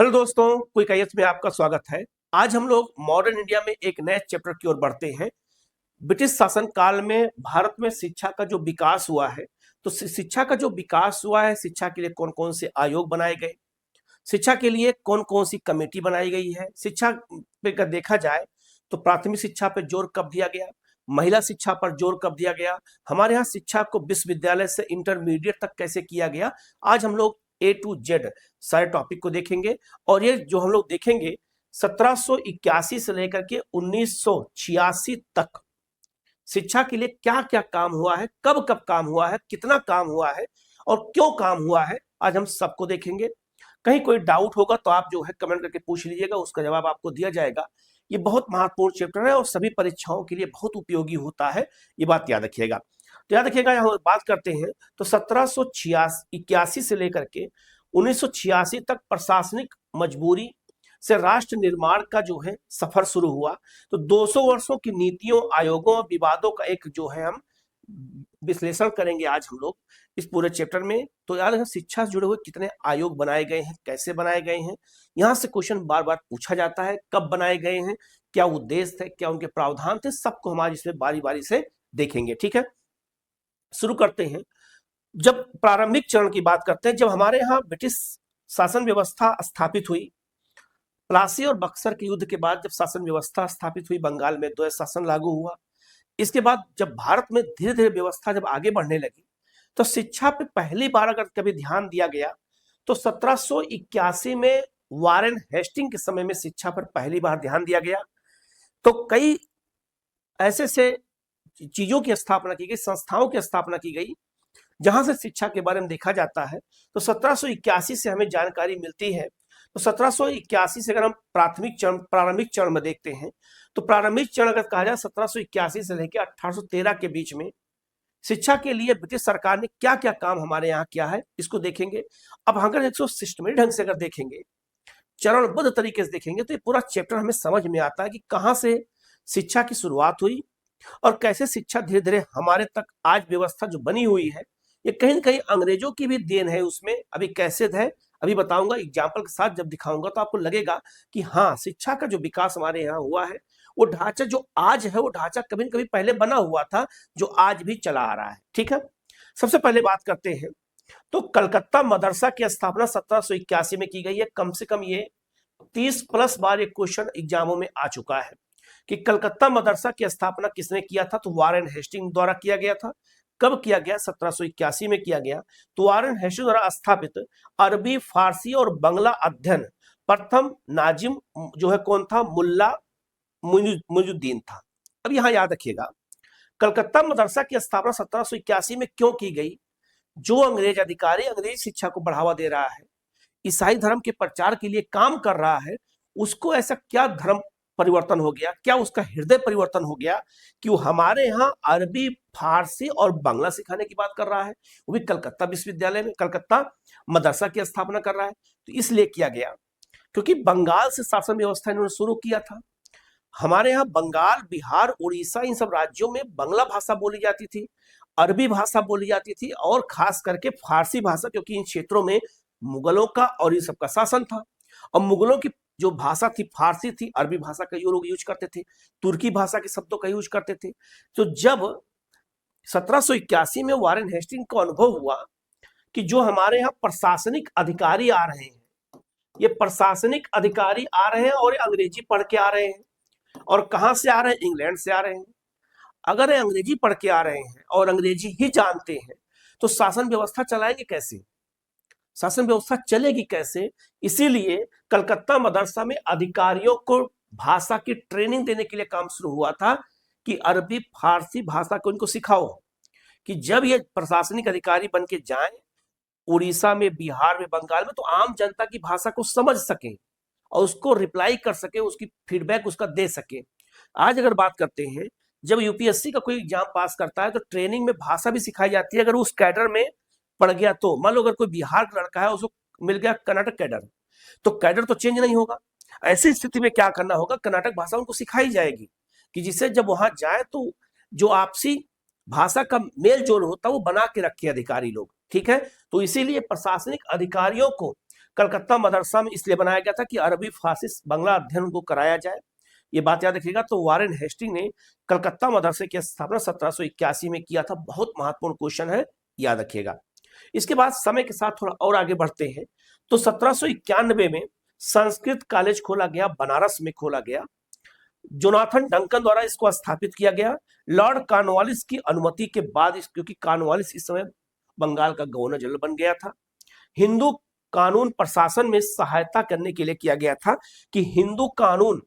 Hello दोस्तों, quick IAS में आपका स्वागत है। आज हम लोग मॉडर्न इंडिया में एक नए चैप्टर की ओर बढ़ते हैं। ब्रिटिश शासन काल में भारत में शिक्षा का जो विकास हुआ है, तो शिक्षा का जो विकास हुआ है, शिक्षा के लिए कौन कौन से आयोग बनाए गए, शिक्षा के लिए कौन कौन सी कमेटी बनाई गई है, शिक्षा पे अगर देखा जाए तो प्राथमिक शिक्षा पर जोर कब दिया गया, महिला शिक्षा पर जोर कब दिया गया, हमारे यहाँ शिक्षा को विश्वविद्यालय से इंटरमीडिएट तक कैसे किया गया। आज हम लोग ए टू जेड सारे टॉपिक को देखेंगे। और ये जो हम लोग देखेंगे 1781 से लेकर के 1986 तक शिक्षा के लिए क्या क्या काम हुआ है, कब कब काम हुआ है, कितना काम हुआ है और क्यों काम हुआ है, आज हम सबको देखेंगे। कहीं कोई डाउट होगा तो आप जो है कमेंट करके पूछ लीजिएगा, उसका जवाब आपको दिया जाएगा। ये बहुत महत्वपूर्ण चैप्टर है और सभी परीक्षाओं के लिए बहुत उपयोगी होता है, ये बात याद रखिएगा। तो याद रखिएगा, यहाँ बात करते हैं तो 1781 से लेकर के 1986 तक प्रशासनिक मजबूरी से राष्ट्र निर्माण का जो है सफर शुरू हुआ। तो 200 वर्षों की नीतियों, आयोगों और विवादों का एक जो है हम विश्लेषण करेंगे आज हम लोग इस पूरे चैप्टर में। तो याद है, शिक्षा से जुड़े हुए कितने आयोग बनाए गए हैं, कैसे बनाए गए हैं, यहाँ से क्वेश्चन बार बार पूछा जाता है। कब बनाए गए हैं, क्या उद्देश्य थे, क्या उनके प्रावधान थे, सबको हम आज इसमें बारी बारी से देखेंगे। ठीक है, शुरू करते हैं। जब प्रारंभिक चरण की बात करते हैं, जब हमारे यहाँ ब्रिटिश शासन व्यवस्था स्थापित हुई, प्लासी और बक्सर के युद्ध के बाद जब शासन व्यवस्था स्थापित हुई, बंगाल में द्वैत शासन लागू हुआ। इसके बाद जब भारत में धीरे धीरे व्यवस्था जब आगे बढ़ने लगी, तो शिक्षा पे पहली बार अगर कभी ध्यान दिया गया तो 1781 में वारेन हेस्टिंग के समय में शिक्षा पर पहली बार ध्यान दिया गया। तो कई ऐसे से चीजों की स्थापना की गई, संस्थाओं की स्थापना की गई जहां से शिक्षा के बारे में देखा जाता है। तो 1781 से हमें जानकारी मिलती है। तो 1781 से अगर हम प्रारंभिक चरण में देखते हैं, तो प्रारंभिक चरण अगर कहा जाए 1781 से लेकर 1813 के बीच में शिक्षा के लिए ब्रिटिश सरकार ने क्या क्या काम हमारे यहाँ किया है, इसको देखेंगे। अब अगर एक सिस्टमेटिक ढंग से अगर देखेंगे, चरणबद्ध तरीके से देखेंगे, तो ये पूरा चैप्टर हमें समझ में आता है कि कहाँ से शिक्षा की शुरुआत हुई और कैसे शिक्षा धीरे धीरे हमारे तक आज व्यवस्था जो बनी हुई है, ये कहीं ना कहीं अंग्रेजों की भी देन है। उसमें अभी कैसे है, अभी बताऊंगा एग्जाम्पल के साथ, जब दिखाऊंगा तो आपको लगेगा कि हाँ, शिक्षा का जो विकास हमारे यहाँ हुआ है, वो ढांचा जो आज है, वो ढांचा कभी न कभी पहले बना हुआ था, जो आज भी चला आ रहा है। ठीक है, सबसे पहले बात करते हैं तो कलकत्ता मदरसा की स्थापना 1781 में की गई है। कम से कम ये 30+ बार ये क्वेश्चन एग्जामों में आ चुका है कि कलकत्ता मदरसा की स्थापना किसने किया था। तो वारेन हेस्टिंग द्वारा किया गया था। कब किया गया? 1781 में किया गया। तो वारेन हेस्टिंग द्वारा स्थापित अरबी, फारसी और बंगला अध्ययन प्रथम नाजिम जो है कौन था? मुल्ला मुइजुद्दीन था। अब यहां याद रखिएगा, कलकत्ता मदरसा की स्थापना 1781 में क्यों की गई? जो अंग्रेज अधिकारी अंग्रेजी शिक्षा को बढ़ावा दे रहा है, ईसाई धर्म के प्रचार के लिए काम कर रहा है, उसको ऐसा क्या धर्म परिवर्तन हो गया, क्या उसका हृदय परिवर्तन हो गया कि वो हमारे यहाँ अरबी, फारसी और बांग्ला सिखाने की बात कर रहा है, वो भी कलकत्ता विश्वविद्यालय में, कलकत्ता मदरसा की स्थापना कर रहा है। तो इसलिए किया गया क्योंकि बंगाल से शासन व्यवस्था इन्होंने शुरू किया था। हमारे यहाँ बंगाल, बिहार, उड़ीसा, इन सब राज्यों में बांग्ला भाषा बोली जाती थी, अरबी भाषा बोली जाती थी और खास करके फारसी भाषा, क्योंकि इन क्षेत्रों में मुगलों का और इन सबका शासन था। और मुगलों की जो भाषा थी फारसी थी, अरबी भाषा का लोग यूज करते थे, तुर्की भाषा के शब्दों का यूज करते थे। तो जब 1781 में वारेन हेस्टिंग को अनुभव हुआ कि जो हमारे यहाँ प्रशासनिक अधिकारी आ रहे हैं, ये प्रशासनिक अधिकारी आ रहे हैं और अंग्रेजी पढ़ के आ रहे हैं, और कहां से आ रहे हैं? इंग्लैंड से आ रहे हैं। अगर ये अंग्रेजी पढ़ के आ रहे हैं और अंग्रेजी ही जानते हैं, तो शासन व्यवस्था चलाएंगे कैसे? शासन व्यवस्था चलेगी कैसे? इसीलिए कलकत्ता मदरसा में अधिकारियों को भाषा की ट्रेनिंग देने के लिए काम शुरू हुआ था कि अरबी, फारसी भाषा को इनको सिखाओ, कि जब ये प्रशासनिक अधिकारी बन के जाएं उड़ीसा में, बिहार में, बंगाल में, तो आम जनता की भाषा को समझ सके और उसको रिप्लाई कर सके, उसकी फीडबैक उसका दे सके। आज अगर बात करते हैं, जब यूपीएससी का कोई एग्जाम पास करता है तो ट्रेनिंग में भाषा भी सिखाई जाती है। अगर उस कैडर में पड़ गया, तो मान लो अगर कोई बिहार का लड़का है, उसको मिल गया कर्नाटक कैडर, तो कैडर तो चेंज नहीं होगा। ऐसी स्थिति में क्या करना होगा? कर्नाटक भाषा उनको सिखाई जाएगी कि जिससे जब वहां जाए तो जो आपसी भाषा का मेल जोल होता है वो बना के रखे अधिकारी लोग। ठीक है, तो इसीलिए प्रशासनिक अधिकारियों को कलकत्ता मदरसा में इसलिए बनाया गया था कि अरबी फारसी बांग्ला अध्ययन उनको कराया जाए, ये बात याद रखिएगा। तो वारेन हेस्टिंग ने कलकत्ता मदरसे की स्थापना 1781 में किया था। बहुत महत्वपूर्ण क्वेश्चन है, याद रखिएगा। इसके बाद समय के साथ थोड़ा और आगे बढ़ते हैं तो 1791 में संस्कृत कॉलेज खोला गया, बनारस में खोला गया। जोनाथन डंकन द्वारा इसको स्थापित किया गया लॉर्ड कॉर्नवालिस की अनुमति के बाद, क्योंकि कॉर्नवालिस इस समय बंगाल का गवर्नर जनरल बन गया था। हिंदू कानून प्रशासन में सहायता करने के लिए किया गया था कि हिंदू कानून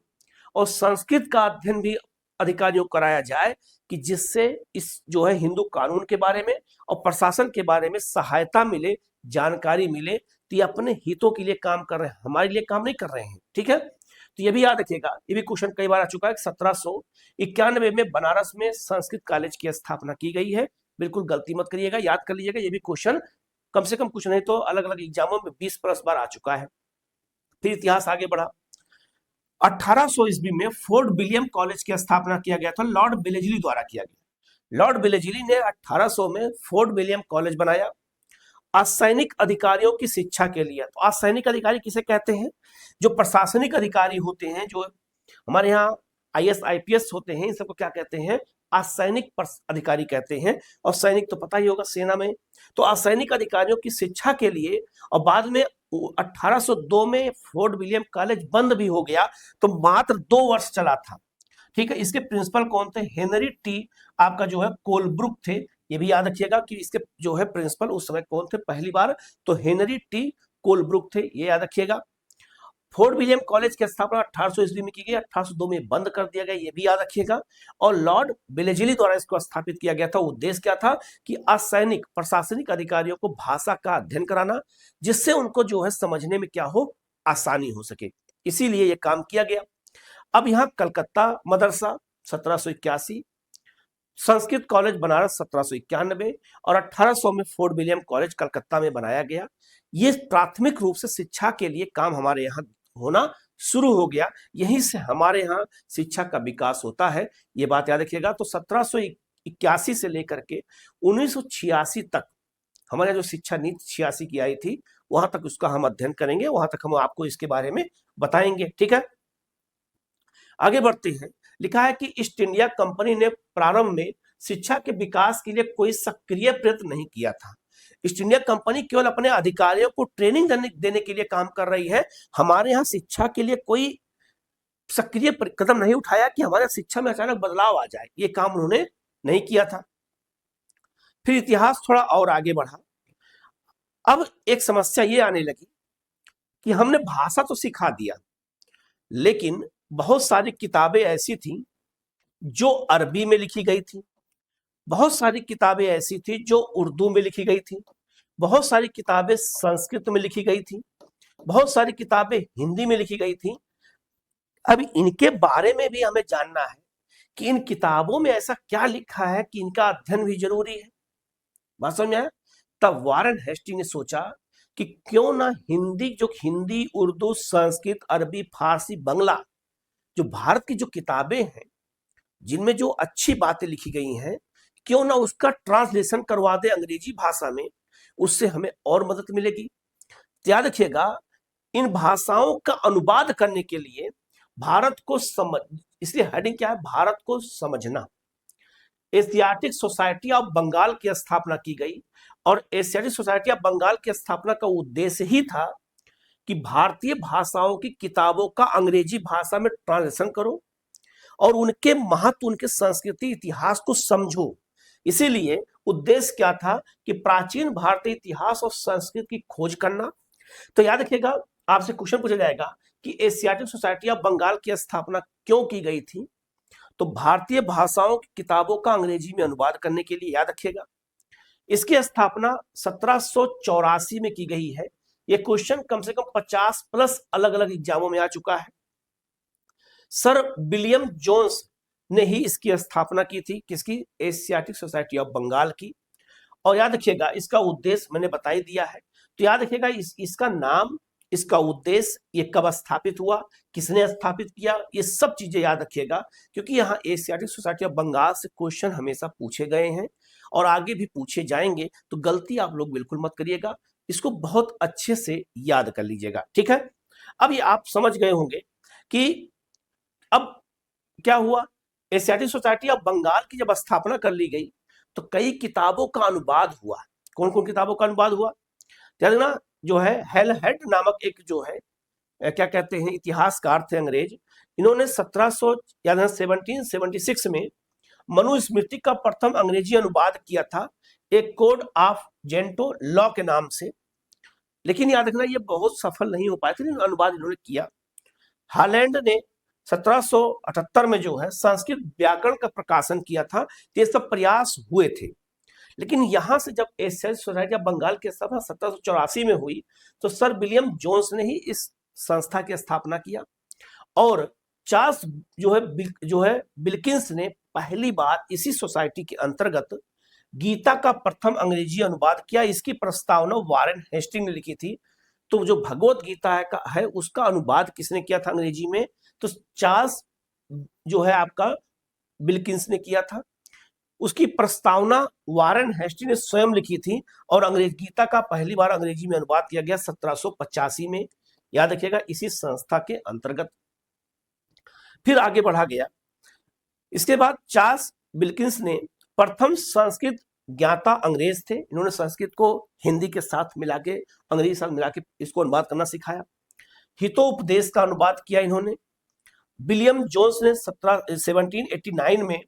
और संस्कृत का अध्ययन भी अधिकारियों को कराया जाए, कि जिससे इस जो है हिंदू कानून के बारे में और प्रशासन के बारे में सहायता मिले, जानकारी मिले। तो ये अपने हितों के लिए काम कर रहे हैं, हमारे लिए काम नहीं कर रहे हैं, ठीक है। तो ये भी याद रखिएगा, ये भी क्वेश्चन कई बार आ चुका है। 1791 में बनारस में संस्कृत कॉलेज की स्थापना की गई है। बिल्कुल गलती मत करिएगा, याद कर लीजिएगा। ये भी क्वेश्चन कम से कम कुछ नहीं तो अलग अलग एग्जामों में 20 प्लस बार आ चुका है। फिर इतिहास आगे बढ़ा। 1800 ईस्वी में फोर्ट विलियम कॉलेज की स्थापना किया गया था, लॉर्ड बेलेजली द्वारा किया गया। लॉर्ड बेलेजली ने 1800 में फोर्ट विलियम कॉलेज बनाया असैनिक अधिकारियों की शिक्षा के लिए। तो असैनिक अधिकारी किसे कहते हैं? जो प्रशासनिक अधिकारी होते हैं, जो हमारे यहाँ आईएएस आईपीएस होते हैं, इन सबको क्या कहते हैं? असैनिक अधिकारी कहते हैं। और सैनिक तो पता ही होगा, सेना में। तो असैनिक अधिकारियों की शिक्षा के लिए, और बाद में 1802 में फोर्ट विलियम कॉलेज बंद भी हो गया, तो मात्र 2 वर्ष चला था, ठीक है। इसके प्रिंसिपल कौन थे? हेनरी टी आपका जो है कोलब्रुक थे। ये भी याद रखिएगा कि इसके जो है प्रिंसिपल उस समय कौन थे पहली बार? तो हेनरी टी कोलब्रुक थे, ये याद रखिएगा। फोर्ट विलियम कॉलेज की स्थापना 1800 ईस्वी में की गई, 1802 में बंद कर दिया गया, ये भी याद रखिएगा। और लॉर्ड बेलेजली द्वारा इसको स्थापित किया गया था। उद्देश्य क्या था? कि असैनिक प्रशासनिक अधिकारियों को भाषा का अध्ययन कराना, जिससे उनको जो है समझने में क्या हो, आसानी हो सके, इसीलिए यह काम किया गया। अब यहाँ कलकत्ता मदरसा 1781, संस्कृत कॉलेज बनारस 1791 और 1800 में फोर्ट विलियम कॉलेज कलकत्ता में बनाया गया। ये प्राथमिक रूप से शिक्षा के लिए काम हमारे यहाँ होना शुरू हो गया। यहीं से हमारे यहाँ शिक्षा का विकास होता है, ये बात याद रखिएगा। तो 1781 से लेकर के 1986 तक हमारे जो शिक्षा नीति 86 की आई थी, वहां तक उसका हम अध्ययन करेंगे, वहां तक हम आपको इसके बारे में बताएंगे, ठीक है। आगे बढ़ते हैं। लिखा है कि ईस्ट इंडिया कंपनी ने प्रारंभ में शिक्षा के विकास के लिए कोई सक्रिय प्रयत्न नहीं किया था। ईस्ट इंडिया कंपनी केवल अपने अधिकारियों को ट्रेनिंग देने के लिए काम कर रही है। हमारे यहाँ शिक्षा के लिए कोई सक्रिय कदम नहीं उठाया कि हमारे शिक्षा में अचानक बदलाव आ जाए, ये काम उन्होंने नहीं किया था। फिर इतिहास थोड़ा और आगे बढ़ा। अब एक समस्या ये आने लगी कि हमने भाषा तो सिखा दिया, लेकिन बहुत सारी किताबें ऐसी थी जो अरबी में लिखी गई थी, बहुत सारी किताबें ऐसी थी जो उर्दू में लिखी गई थी, बहुत सारी किताबें संस्कृत में लिखी गई थी, बहुत सारी किताबें हिंदी में लिखी गई थी। अब इनके बारे में भी हमें जानना है कि इन किताबों में ऐसा क्या लिखा है कि इनका अध्ययन भी जरूरी है। बात समझ में आया? तब वारेन हेस्टिंग ने सोचा कि क्यों ना हिंदी, उर्दू, संस्कृत, अरबी, फारसी, बंगला, जो भारत की जो किताबें हैं जिनमें जो अच्छी बातें लिखी गई हैं, क्यों ना उसका ट्रांसलेशन करवा दे अंग्रेजी भाषा में, उससे हमें और मदद मिलेगी। याद रखिएगा, इन भाषाओं का अनुवाद करने के लिए भारत को समझ, इसलिए हेडिंग क्या है? भारत को समझना। एशियाटिक सोसाइटी ऑफ बंगाल की स्थापना की गई, और एशियाटिक सोसाइटी ऑफ बंगाल की स्थापना का उद्देश्य ही था कि भारतीय भाषाओं की किताबों का अंग्रेजी भाषा में ट्रांसलेशन करो और उनके महत्व, उनके संस्कृति, इतिहास को समझो। इसीलिए उद्देश्य क्या था? कि प्राचीन भारतीय इतिहास और संस्कृति की खोज करना। तो याद रखिएगा, आपसे क्वेश्चन पूछा जाएगा कि एशियाटिक सोसाइटी ऑफ बंगाल की स्थापना क्यों की गई थी? तो भारतीय भाषाओं की किताबों का अंग्रेजी में अनुवाद करने के लिए। याद रखिएगा, इसकी स्थापना 1784 में की गई है। यह क्वेश्चन कम से कम 50 प्लस अलग अलग एग्जामों में आ चुका है। सर विलियम जोन्स ने ही इसकी स्थापना की थी। किसकी? एशियाटिक सोसाइटी ऑफ बंगाल की। और याद रखिएगा, इसका उद्देश्य मैंने बता ही दिया है। तो याद रखिएगा, इसका नाम, इसका उद्देश्य, ये कब स्थापित हुआ, किसने स्थापित किया, ये सब चीजें याद रखिएगा, क्योंकि यहाँ एशियाटिक सोसाइटी ऑफ बंगाल से क्वेश्चन हमेशा पूछे गए हैं और आगे भी पूछे जाएंगे। तो गलती आप लोग बिल्कुल मत करिएगा। इसको बहुत अच्छे से याद कर लीजिएगा, ठीक है। अब ये आप समझ गए होंगे कि अब क्या हुआ, एशियाटिक सोसाइटी ऑफ बंगाल की जब स्थापना कर ली गई तो कई किताबों का अनुवाद हुआ। कौन कौन किताबों का अनुवाद हुआ, ध्यान देना। जो है हेलहेड नामक एक जो है क्या कहते हैं इतिहासकार थे अंग्रेज, इन्होंने 1776 में मनुस्मृति का प्रथम अंग्रेजी अनुवाद किया था, एक कोड ऑफ जेंटो लॉ के नाम से। लेकिन याद रखना ये बहुत सफल नहीं हो पाए थे, अनुवाद इन्होंने किया। हॉलैंड ने 1778 में जो है संस्कृत व्याकरण का प्रकाशन किया था। ये सब प्रयास हुए थे, लेकिन यहां से जब एशियाटिक सोसाइटी ऑफ बंगाल की सभा 1784 में हुई तो सर विलियम जोन्स ने ही इस संस्था की स्थापना किया और चार्ल्स जो है बिल्किंस ने पहली बार इसी सोसाइटी के अंतर्गत गीता का प्रथम अंग्रेजी अनुवाद किया। इसकी प्रस्तावना वारेन हेस्टिंग ने लिखी थी। तो जो भगवत गीता है उसका अनुवाद किसने किया था अंग्रेजी में, तो चार्ल्स जो है आपका बिल्किंस ने किया था। उसकी प्रस्तावना वारेन हेस्टिंग ने स्वयं लिखी थी और अंग्रेज गीता का पहली बार अंग्रेजी में अनुवाद किया गया 1785 में, याद रखिएगा, इसी संस्था के अंतर्गत। फिर आगे बढ़ा गया। इसके बाद चार्ल्स बिल्किंस ने प्रथम संस्कृत ज्ञाता अंग्रेज थे, इन्होंने संस्कृत को हिंदी के साथ मिला के, अंग्रेजी के साथ मिला के इसको अनुवाद करना सिखाया। हितोपदेश का अनुवाद किया इन्होंने। विलियम जोन्स ने 1789 में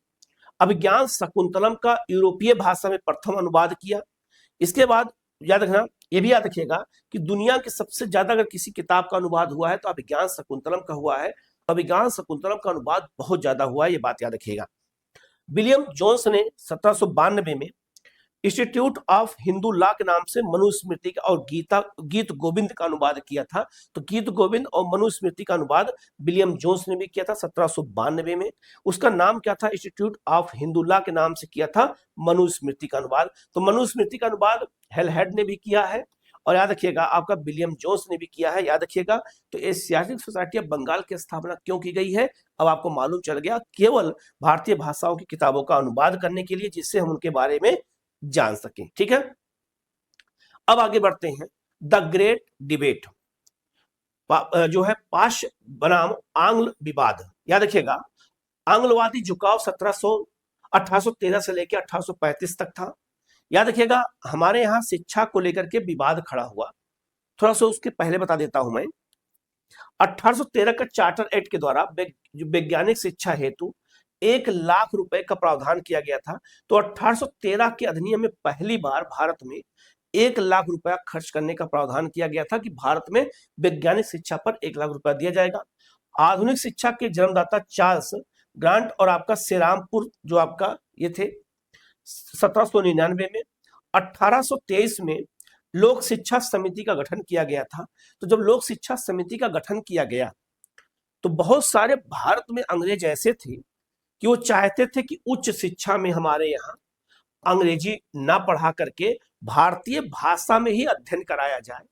अभिज्ञान शकुंतलम का यूरोपीय भाषा में प्रथम अनुवाद किया। इसके बाद याद रखना, ये भी याद रखिएगा कि दुनिया की सबसे ज्यादा अगर किसी किताब का अनुवाद हुआ है तो अभिज्ञान शकुंतलम का हुआ है। अभिज्ञान शकुंतलम का अनुवाद बहुत ज्यादा हुआ है, ये बात याद रखिएगा। विलियम जोन्स ने 1792 में इंस्टीट्यूट ऑफ हिंदू लॉ के नाम से मनुस्मृति और गीत गोविंद का अनुवाद किया था। तो गीत गोविंद और मनुस्मृति का अनुवाद विलियम जोन्स ने भी किया था 1792 में। उसका नाम क्या था, इंस्टीट्यूट ऑफ हिंदू लॉ के नाम से किया था मनुस्मृति का अनुवाद। तो मनुस्मृति का अनुवाद हेलहेड ने भी किया है और याद रखिएगा आपका विलियम जोन्स ने भी किया है, याद रखिएगा। तो एशियाटिक सोसाइटी ऑफ बंगाल की स्थापना क्यों की गई है, अब आपको मालूम चल गया, केवल भारतीय भाषाओं की किताबों का अनुवाद करने के लिए, जिससे हम उनके बारे में जान सकें, ठीक है। अब आगे बढ़ते हैं। द ग्रेट डिबेट जो है पाश्य बनाम आंग्ल विवाद, याद रखिएगा। आंग्लवादी झुकाव 1813 से लेकर 1835 तक था। याद रखिएगा हमारे यहाँ शिक्षा को लेकर के विवाद खड़ा हुआ, थोड़ा सा उसके पहले बता देता हूं मैं। 1813 का चार्टर एक्ट के द्वारा वैज्ञानिक शिक्षा हेतु 1,00,000 रुपए का प्रावधान किया गया था। तो 1813 के अधिनियम में पहली बार भारत में 1,00,000 रुपया खर्च करने का प्रावधान किया गया था कि भारत में वैज्ञानिक शिक्षा पर 1,00,000 रुपया दिया जाएगा। आधुनिक शिक्षा के जन्मदाता चार्ल्स ग्रांट और आपका सेरामपुर जो आपका ये थे 1799 में। 1823 में लोक शिक्षा समिति का गठन किया गया था। तो जब लोक शिक्षा समिति का गठन किया गया तो बहुत सारे भारत में अंग्रेज ऐसे थे कि वो चाहते थे कि उच्च शिक्षा में हमारे यहाँ अंग्रेजी ना पढ़ा करके भारतीय भाषा में ही अध्ययन कराया जाए।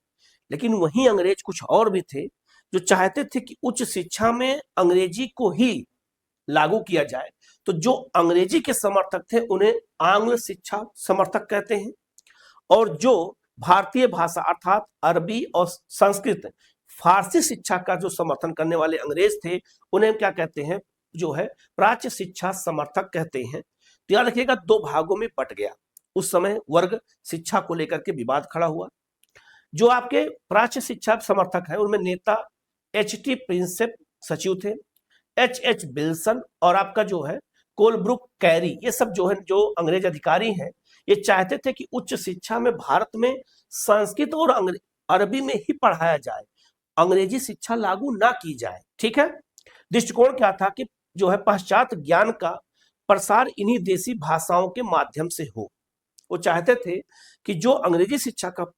लेकिन वहीं अंग्रेज कुछ और भी थे जो चाहते थे कि उच्च शिक्षा में अंग्रेजी को ही लागू किया जाए। तो जो अंग्रेजी के समर्थक थे उन्हें आंग्ल शिक्षा समर्थक कहते हैं, और जो भारतीय भाषा अर्थात अरबी और संस्कृत फारसी शिक्षा का जो समर्थन करने वाले अंग्रेज थे उन्हें क्या कहते हैं, जो है प्राच्य शिक्षा समर्थक कहते हैं। तो याद रखिएगा दो भागों में बट गया। उस समय वर्ग शिक्षा को लेकर के विवाद खड़ा हुआ। जो आपके प्राच्य शिक्षा समर्थक है उनमें नेता H.T. प्रिंसेप सचिव थे, H.H. विल्सन और आपका जो है कोलब्रुक कैरी, ये सब जो है जो अंग्रेज अधिकारी हैं ये चाहते थे कि उच्च शिक्षा में भारत में संस्कृत और अरबी में ही पढ़ाया जाए, अंग्रेजी शिक्षा लागू ना की जाए, ठीक है। दृष्टिकोण क्या था कि जो है पाश्चात्य ज्ञान का प्रसार इन्हीं देसी भाषाओं के माध्यम से हो। वो चाहते थे कि जो अंग्रेजी शिक्षा का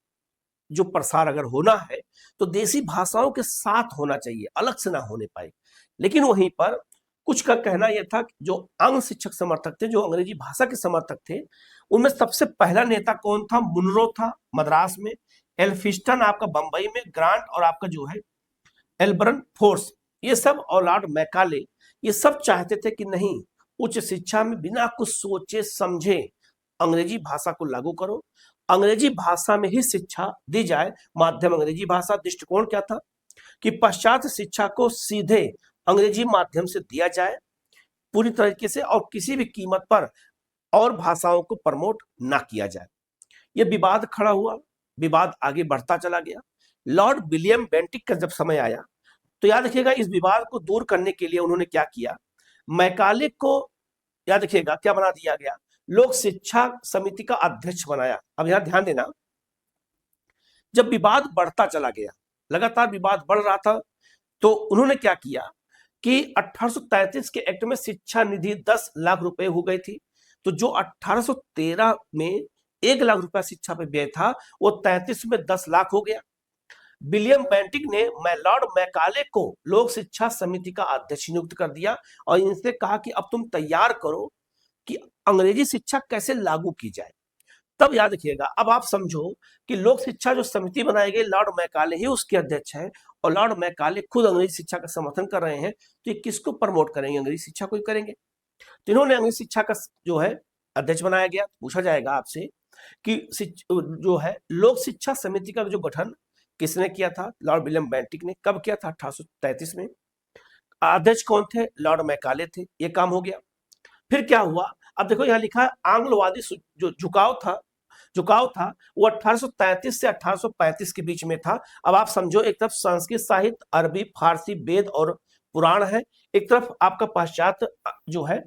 जो प्रसार अगर होना है तो देसी भाषाओं के साथ होना चाहिए, अलग से ना होने पाए। लेकिन वहीं पर कुछ का कहना यह था कि जो आंग्ल शिक्षक समर्थक थे, जो अंग्रेजी भाषा के समर्थक थे, उनमें सबसे पहला नेता कौन था, मुनरो था मद्रास में, एल्फिस्टन आपका बंबई में, ग्रांट और आपका जो है एल्बर्न फोर्स, ये सब और लॉर्ड मैकाले, ये सब चाहते थे कि नहीं, उच्च शिक्षा में बिना कुछ सोचे समझे अंग्रेजी भाषा को लागू करो अंग्रेजी भाषा में ही शिक्षा दी जाए। माध्यम अंग्रेजी भाषा। दृष्टिकोण क्या था कि पाश्चात्य शिक्षा को सीधे अंग्रेजी माध्यम से दिया जाए पूरी तरीके से, और किसी भी कीमत पर और भाषाओं को प्रमोट ना किया जाए। यह विवाद खड़ा हुआ, विवाद आगे बढ़ता चला गया। लॉर्ड विलियम बेंटिक का जब समय आया तो याद रखिएगा इस विवाद को दूर करने के लिए उन्होंने क्या किया, मैकाले को याद रखिएगा क्या बना दिया गया, लोक शिक्षा समिति का अध्यक्ष बनाया। अब यहां ध्यान देना, जब विवाद बढ़ता चला गया, लगातार विवाद बढ़ रहा था, तो उन्होंने क्या किया कि 1833 के एक्ट में शिक्षा निधि 10 लाख रुपए हो गई थी। तो जो 1813 में 1 लाख रुपया शिक्षा पे व्यय था, वो 33 में 10 लाख हो गया। विलियम बेंटिक ने लॉर्ड मैकाले को लोक शिक्षा समिति का अध्यक्ष नियुक्त कर दिया और इनसे कहा कि अब तुम तैयार करो कि अंग्रेजी शिक्षा कैसे लागू की जाए। तब याद रखिएगा, अब आप समझो कि लोक शिक्षा जो समिति बनाई गई, लॉर्ड मैकाले ही उसके अध्यक्ष हैं, और लॉर्ड मैकाले खुद अंग्रेजी शिक्षा का समर्थन कर रहे हैं, तो ये किसको प्रमोट करेंगे? अंग्रेजी शिक्षा को ही करेंगे। तो इन्होंने अंग्रेजी शिक्षा का जो है अध्यक्ष बनाया गया। पूछा जाएगा आपसे कि जो है लोक शिक्षा समिति का जो गठन किसने किया था? लॉर्ड विलियम बेंटिक ने। कब किया था? 1833 में। अध्यक्ष कौन थे? लॉर्ड मैकाले थे। ये काम हो गया। फिर क्या हुआ? अब देखो यहाँ लिखा है आंग्लवादी जो झुकाव था वो 1833 से 1835 के बीच में था। अब आप समझो, एक तरफ संस्कृत साहित्य, अरबी, फारसी, वेद और पुराण है, एक तरफ आपका पाश्चात्य जो है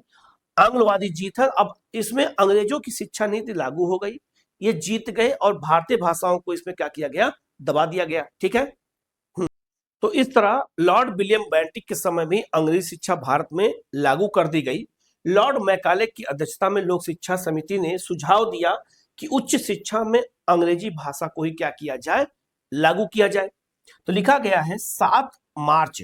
आंग्लवादी जीत है। अब इसमें अंग्रेजों की शिक्षा नीति लागू हो गई, ये जीत गए और भारतीय भाषाओं को इसमें क्या किया गया? दबा दिया गया। ठीक है। तो इस तरह लॉर्ड विलियम बेंटिक के समय में अंग्रेजी शिक्षा भारत में लागू कर दी गई। लॉर्ड मैकाले की अध्यक्षता में लोक शिक्षा समिति ने सुझाव दिया कि उच्च शिक्षा में अंग्रेजी भाषा को ही क्या किया जाए? लागू किया जाए। तो लिखा गया है 7 मार्च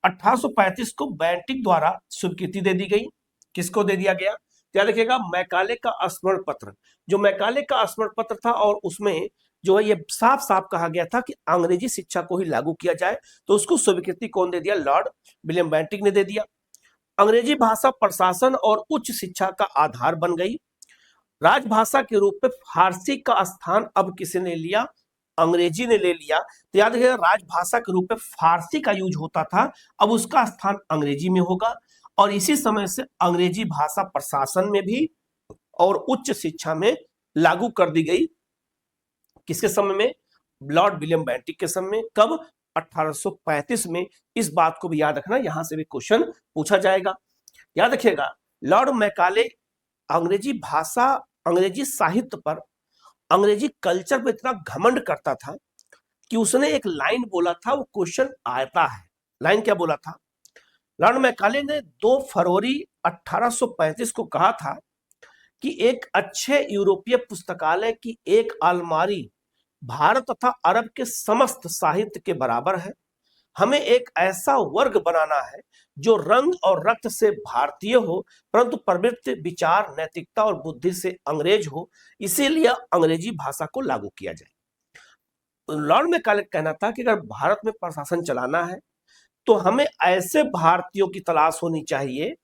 1835 को बेंटिक द्वारा स्वीकृति दे दी गई। किसको दे दिया गया? क्या लिखेगा? मैकाले का स्मरण पत्र। जो मैकाले का स्मरण पत्र था और उसमें जो है ये साफ साफ कहा गया था कि अंग्रेजी शिक्षा को ही लागू किया जाए। तो उसको स्वीकृति कौन दे दिया? लॉर्ड विलियम बेंटिक ने दे दिया। अंग्रेजी भाषा प्रशासन और उच्च शिक्षा का आधार बन गई। राजभाषा के रूप में फारसी का स्थान अब किसने लिया? अंग्रेजी ने ले लिया। तो याद रखिएगा, राजभाषा के रूप में फारसी का यूज होता था, अब उसका स्थान अंग्रेजी में होगा। और इसी समय से अंग्रेजी भाषा प्रशासन में भी और उच्च शिक्षा में लागू कर दी गई। किसके समय में? लॉर्ड विलियम बेंटिक के समय में। कब? 1835 में। इस बात को भी याद रखना, यहां से भी क्वेश्चन पूछा जाएगा। याद रखिएगा, लॉर्ड मैकाले अंग्रेजी भाषा, अंग्रेजी साहित्य पर, अंग्रेजी कल्चर पर इतना घमंड करता था कि उसने एक लाइन बोला था, वो क्वेश्चन आता है। लाइन क्या बोला था? लॉर्ड मैकाले ने 2 फरवरी 1835 को कहा था कि एक अच्छे यूरोपीय पुस्तकालय की एक अलमारी भारत तथा अरब के समस्त साहित्य के बराबर है। हमें एक ऐसा वर्ग बनाना है जो रंग और रक्त से भारतीय हो, परंतु प्रवृत्ति, विचार, नैतिकता और बुद्धि से अंग्रेज हो। इसीलिए अंग्रेजी भाषा को लागू किया जाए। लॉर्ड मैकाले का कहना था कि अगर भारत में प्रशासन चलाना है तो हमें ऐसे भारतीयों की तलाश होनी चाहिए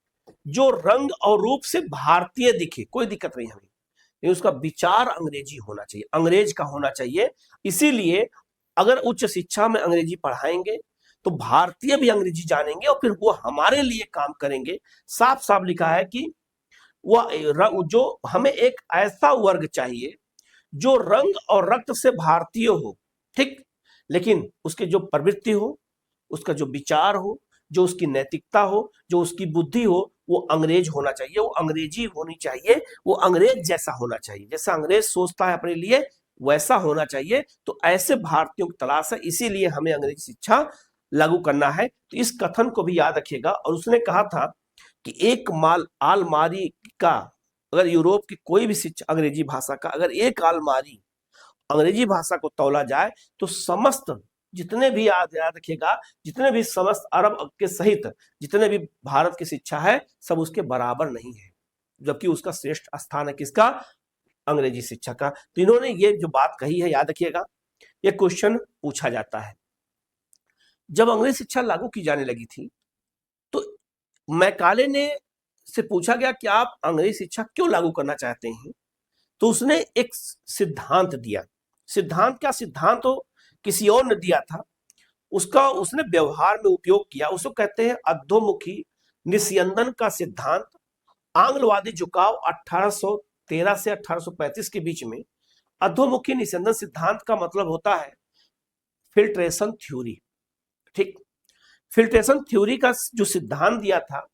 जो रंग और रूप से भारतीय दिखे, कोई दिक्कत नहीं हमें, लेकिन उसका विचार अंग्रेजी होना चाहिए, अंग्रेज का होना चाहिए। इसीलिए अगर उच्च शिक्षा में अंग्रेजी पढ़ाएंगे तो भारतीय भी अंग्रेजी जानेंगे और फिर वो हमारे लिए काम करेंगे। साफ साफ लिखा है कि वो जो हमें एक ऐसा वर्ग चाहिए जो रंग और रक्त से भारतीय हो, ठीक, लेकिन उसके जो प्रवृत्ति हो, उसका जो विचार हो, जो उसकी नैतिकता हो, जो उसकी बुद्धि हो, वो अंग्रेज होना चाहिए, वो अंग्रेजी होनी चाहिए, वो अंग्रेज जैसा होना चाहिए, जैसा अंग्रेज सोचता है अपने लिए वैसा होना चाहिए। तो ऐसे भारतीयों की तलाश है, इसीलिए हमें अंग्रेजी शिक्षा लागू करना है। तो इस कथन को भी याद रखिएगा। और उसने कहा था कि एक अलमारी का, अगर यूरोप की कोई भी शिक्षा अंग्रेजी भाषा का, अगर एक अलमारी अंग्रेजी भाषा को तौला जाए तो समस्त जितने भी याद रखिएगा, जितने भी समस्त अरब के सहित जितने भी भारत की शिक्षा है, सब उसके बराबर नहीं है, जबकि उसका श्रेष्ठ स्थान है किसका? अंग्रेजी शिक्षा का। तो इन्होंने ये जो बात कही है, याद रखिएगा, ये क्वेश्चन पूछा जाता है। जब अंग्रेजी शिक्षा लागू की जाने लगी थी तो मैकाले ने से पूछा गया कि आप अंग्रेजी शिक्षा क्यों लागू करना चाहते हैं? तो उसने एक सिद्धांत दिया। सिद्धांत क्या, सिद्धांत तो किसी और ने दिया था, उसका उसने व्यवहार में उपयोग किया। उसको कहते हैं अधोमुखी निस्यंदन का सिद्धांत। आंग्लवादी झुकाव 1813 से 1835 के बीच में अधोमुखी निस्यंदन सिद्धांत का मतलब होता है फिल्ट्रेशन थ्योरी। ठीक, फिल्ट्रेशन थ्योरी का जो सिद्धांत दिया था,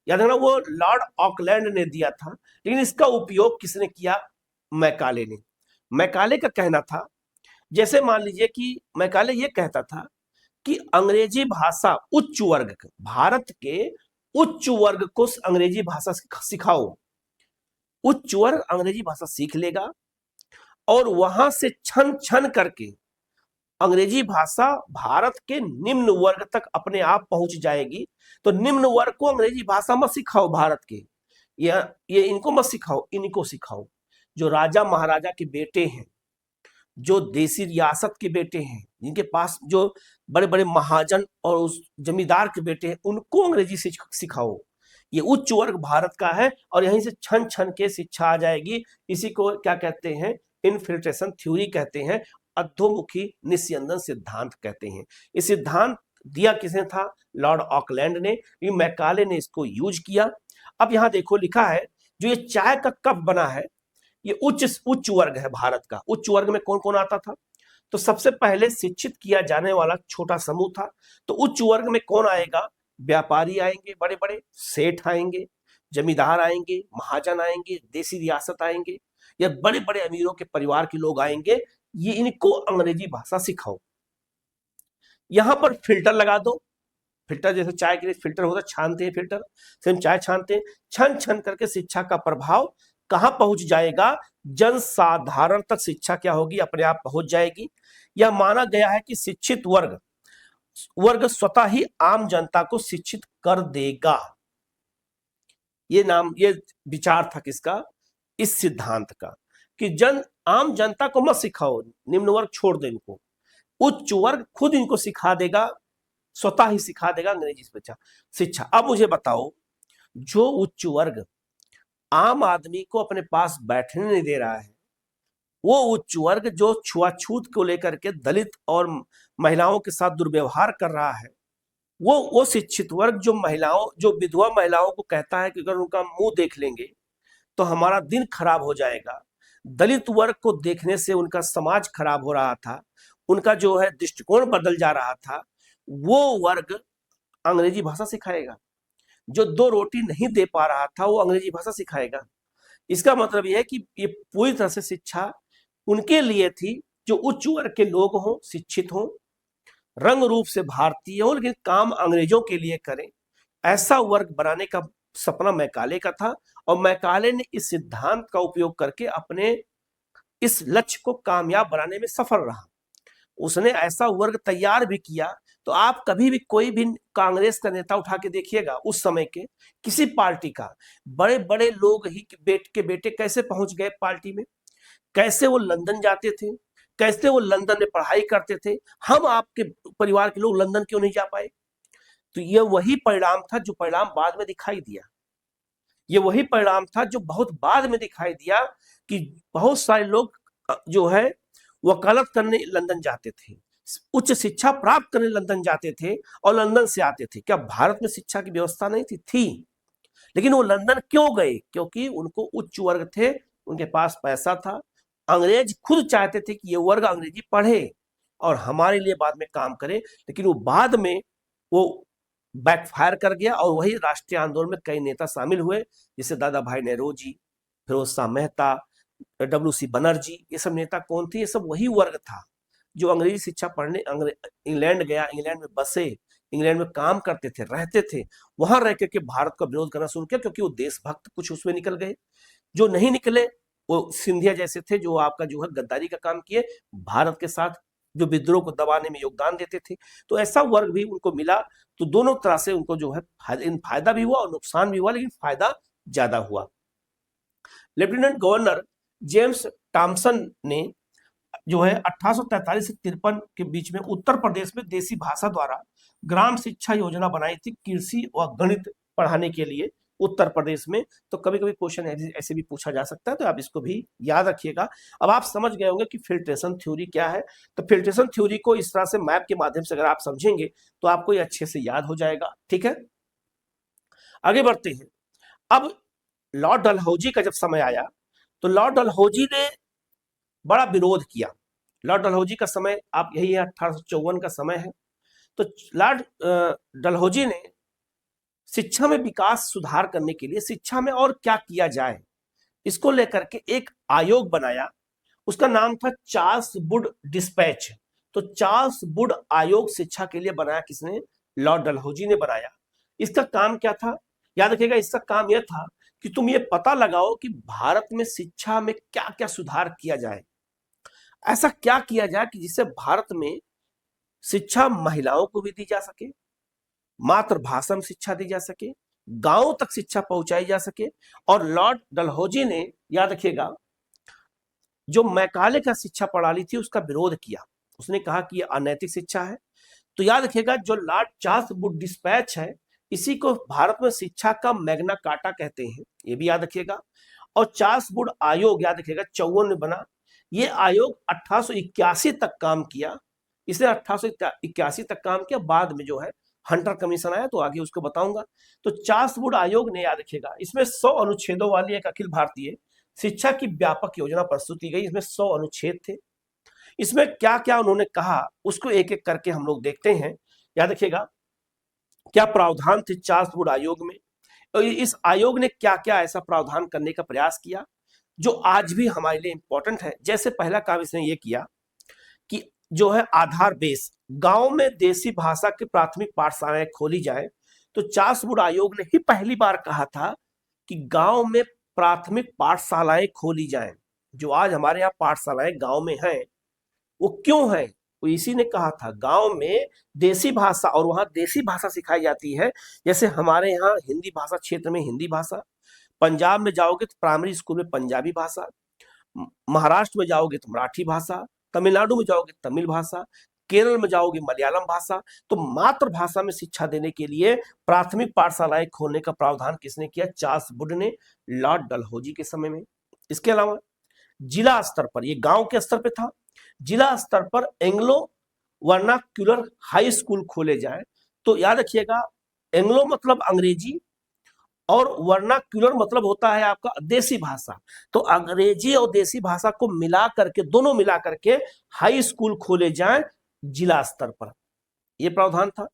याद रखना, वो लॉर्ड ऑकलैंड ने दिया था, लेकिन इसका उपयोग किसने किया? मैकाले ने। मैकाले का कहना था, जैसे मान लीजिए कि मैकाले ये कहता था कि अंग्रेजी भाषा उच्च वर्ग, भारत के उच्च वर्ग को अंग्रेजी भाषा सिखाओ। उच्च वर्ग अंग्रेजी भाषा सीख लेगा और वहां से छन छन करके अंग्रेजी भाषा भारत के निम्न वर्ग तक अपने आप पहुंच जाएगी। तो निम्न वर्ग को अंग्रेजी भाषा मत सिखाओ भारत के, ये इनको मत सिखाओ, इनको सिखाओ। जो राजा महाराजा के बेटे हैं, जो देसी रियासत के बेटे हैं, जिनके पास जो बड़े बड़े महाजन और उस जमींदार के बेटे हैं, उनको अंग्रेजी सिखाओ। ये उच्च वर्ग भारत का है और यहीं से छन छन के शिक्षा आ जाएगी। इसी को क्या कहते हैं? इनफिल्ट्रेशन थ्योरी कहते हैं, अधोमुखी निस्यंदन सिद्धांत कहते हैं। ये सिद्धांत दिया किसने था? लॉर्ड ऑकलैंड ने। मैकाले ने इसको यूज किया। अब यहां देखो लिखा है, जो ये चाय का कप बना है, ये उच्च वर्ग है भारत का। उच्च वर्ग में कौन कौन आता था? तो सबसे पहले शिक्षित किया जाने वाला छोटा समूह था। तो उच्च वर्ग में कौन आएगा? व्यापारी आएंगे, बड़े बड़े सेठ आएंगे, जमींदार आएंगे, महाजन आएंगे, देसी रियासत आएंगे, या बड़े बड़े अमीरों के परिवार के लोग आएंगे। ये इनको अंग्रेजी भाषा सिखाओ। यहां पर फिल्टर लगा दो। फिल्टर जैसे चाय के लिए फिल्टर होता है, छानते हैं फिल्टर से हम चाय छानते हैं। छन छन करके शिक्षा का प्रभाव कहां पहुंच जाएगा? जनसाधारण तक शिक्षा क्या होगी? अपने आप पहुंच जाएगी। यह माना गया है कि शिक्षित वर्ग स्वतः ही आम जनता को शिक्षित कर देगा। ये विचार था किसका? इस सिद्धांत का, कि आम जनता को मत सिखाओ, निम्न वर्ग छोड़ दो इनको, उच्च वर्ग खुद इनको सिखा देगा, स्वतः ही सिखा देगा अंग्रेजी शिक्षा। अब मुझे बताओ, जो उच्च वर्ग आम आदमी को अपने पास बैठने नहीं दे रहा है, वो उच्च वर्ग जो छुआछूत को लेकर के दलित और महिलाओं के साथ दुर्व्यवहार कर रहा है, वो शिक्षित वर्ग जो विधवा महिलाओं को कहता है कि अगर उनका मुंह देख लेंगे तो हमारा दिन खराब हो जाएगा। दलित वर्ग को देखने से उनका समाज खराब हो रहा था, उनका जो है दृष्टिकोण बदल जा रहा था। वो वर्ग अंग्रेजी भाषा सिखाएगा। जो 2 रोटी नहीं दे पा रहा था, वो अंग्रेजी भाषा सिखाएगा। इसका मतलब यह है कि ये पूरी तरह से शिक्षा उनके लिए थी जो उच्च वर्ग के लोग हों, शिक्षित हों, रंग रूप से भारतीय हों, लेकिन काम अंग्रेजों के लिए करें। ऐसा वर्ग बनाने का सपना मैकाले का था और मैकाले ने इस सिद्धांत का उपयोग करके अपने इस लक्ष्य को कामयाब बनाने में सफल रहा। उसने ऐसा वर्ग तैयार भी किया। तो आप कभी भी कोई भी कांग्रेस का नेता उठा के देखिएगा, उस समय के किसी पार्टी का, बड़े बड़े लोग ही के बेटे कैसे पहुंच गए पार्टी में, कैसे वो लंदन जाते थे, कैसे वो लंदन में पढ़ाई करते थे। हम आपके परिवार के लोग लंदन क्यों नहीं जा पाए? तो ये वही परिणाम था जो परिणाम बाद में दिखाई दिया। ये वही परिणाम था जो बहुत बाद में दिखाई दिया कि बहुत सारे लोग जो है वकालत करने लंदन जाते थे, उच्च शिक्षा प्राप्त करने लंदन जाते थे और लंदन से आते थे। क्या भारत में शिक्षा की व्यवस्था नहीं थी? लेकिन वो लंदन क्यों गए? क्योंकि उनको उच्च वर्ग थे, उनके पास पैसा था। अंग्रेज खुद चाहते थे कि ये वर्ग अंग्रेजी पढ़े और हमारे लिए बाद में काम करे, लेकिन वो बाद में वो बैकफायर कर गया और वही राष्ट्रीय आंदोलन में कई नेता शामिल हुए, जैसे दादा भाई नेहरू फिरोज शाह मेहता, WC बनर्जी। ये सब नेता कौन थे? ये सब वही वर्ग था जो अंग्रेजी शिक्षा पढ़ने इंग्लैंड गया, इंग्लैंड में बसे, इंग्लैंड में काम करते थे, रहते थे। वहां रह करके भारत का विरोध करना शुरू किया, क्योंकि वो देशभक्त कुछ उसमें निकल गए। जो नहीं निकले वो सिंधिया जैसे थे, जो आपका जो है गद्दारी का काम किए, भारत के साथ जो विद्रोह को दबाने में योगदान देते थे। तो ऐसा वर्ग भी उनको मिला। तो दोनों तरह से उनको जो है फायदा भी हुआ और नुकसान भी हुआ, लेकिन फायदा ज्यादा हुआ। लेफ्टिनेंट गवर्नर जेम्स टॉमसन ने जो है 1843 से 53 के बीच में उत्तर प्रदेश में देसी भाषा द्वारा ग्राम शिक्षा योजना बनाई थी, कृषि व गणित पढ़ाने के लिए उत्तर प्रदेश में। तो कभी कभी क्वेश्चन ऐसे भी पूछा जा सकता है, तो आप इसको भी याद रखिएगा। अब आप समझ गए होंगे कि फिल्ट्रेशन थ्योरी क्या है। तो फिल्ट्रेशन थ्योरी को इस तरह से मैप के माध्यम से अगर आप समझेंगे तो आपको ये अच्छे से याद हो जाएगा। ठीक है, आगे बढ़ते हैं। अब लॉर्ड डलहौजी का जब समय आया तो लॉर्ड डलहौजी ने बड़ा विरोध किया। लॉर्ड डलहौजी का समय आप यही है, 1854 का समय है। तो लॉर्ड डलहौजी ने शिक्षा में विकास सुधार करने के लिए शिक्षा में और क्या किया जाए, इसको लेकर के एक आयोग बनाया। उसका नाम था चार्ल्स वुड डिस्पैच। तो चार्ल्स वुड आयोग शिक्षा के लिए बनाया, किसने? लॉर्ड डलहौजी ने बनाया। इसका काम क्या था? याद रखिएगा, इसका काम यह था कि तुम ये पता लगाओ कि भारत में शिक्षा में क्या क्या सुधार किया जाए। ऐसा क्या किया जाए कि जिससे भारत में शिक्षा महिलाओं को भी दी जा सके, मातृभाषा में शिक्षा दी जा सके, गांव तक शिक्षा पहुंचाई जा सके। और लॉर्ड डलहौजी ने, याद रखिएगा, जो मैकाले का शिक्षा प्रणाली थी उसका विरोध किया। उसने कहा कि यह अनैतिक शिक्षा है। तो याद रखिएगा, जो लॉर्ड चार्ल्स वुड डिस्पैच है, इसी को भारत में शिक्षा का मैग्ना कार्टा कहते हैं, ये भी याद रखिएगा। और चार्ल्स वुड आयोग, याद रखिएगा, 54 में बना। ये आयोग 1881 तक काम किया। इसने 1881 तक काम किया। बाद में जो है हंटर कमीशन आया, तो आगे उसको बताऊंगा। तो चार्ल्स वुड आयोग ने, याद रखिएगा, इसमें 100 अनुच्छेदों वाली एक अखिल भारतीय शिक्षा की व्यापक योजना प्रस्तुत की गई। इसमें 100 अनुच्छेद थे। इसमें क्या क्या उन्होंने कहा उसको एक एक करके हम लोग देखते हैं। याद रखिएगा, क्या प्रावधान थे चार्ल्स वुड आयोग में, और इस आयोग ने क्या क्या ऐसा प्रावधान करने का प्रयास किया जो आज भी हमारे लिए इंपॉर्टेंट है। जैसे पहला काम इसने ये किया कि जो है आधार बेस, गांव में देसी भाषा की प्राथमिक पाठशालाएं खोली जाए। तो चार्ल्स वुड आयोग ने ही पहली बार कहा था कि गांव में प्राथमिक पाठशालाएं खोली जाएं। जो आज हमारे यहाँ पाठशालाएं गांव में हैं, वो क्यों है? वो इसी ने कहा था, गांव में देसी भाषा, और वहां देसी भाषा सिखाई जाती है। जैसे हमारे यहाँ हिंदी भाषा क्षेत्र में हिंदी भाषा, पंजाब में जाओगे तो प्राइमरी स्कूल में पंजाबी भाषा, महाराष्ट्र में जाओगे तो मराठी भाषा, तमिलनाडु में जाओगे तमिल भाषा, केरल में जाओगे मलयालम भाषा। तो मातृभाषा में शिक्षा देने के लिए प्राथमिक पाठशालाएं खोलने का प्रावधान किसने किया? चार्ल्स वुड ने, लॉर्ड डलहौजी के समय में। इसके अलावा जिला स्तर पर, ये गांव के स्तर पर था, जिला स्तर पर एंग्लो वर्नाक्यूलर हाई स्कूल खोले जाए। तो याद रखिएगा, एंग्लो मतलब अंग्रेजी और वर्नाक्यूलर मतलब होता है आपका देसी भाषा। तो अंग्रेजी और देसी भाषा को मिला करके, दोनों मिला करके हाई स्कूल खोले जाएं जिला स्तर पर, यह प्रावधान था।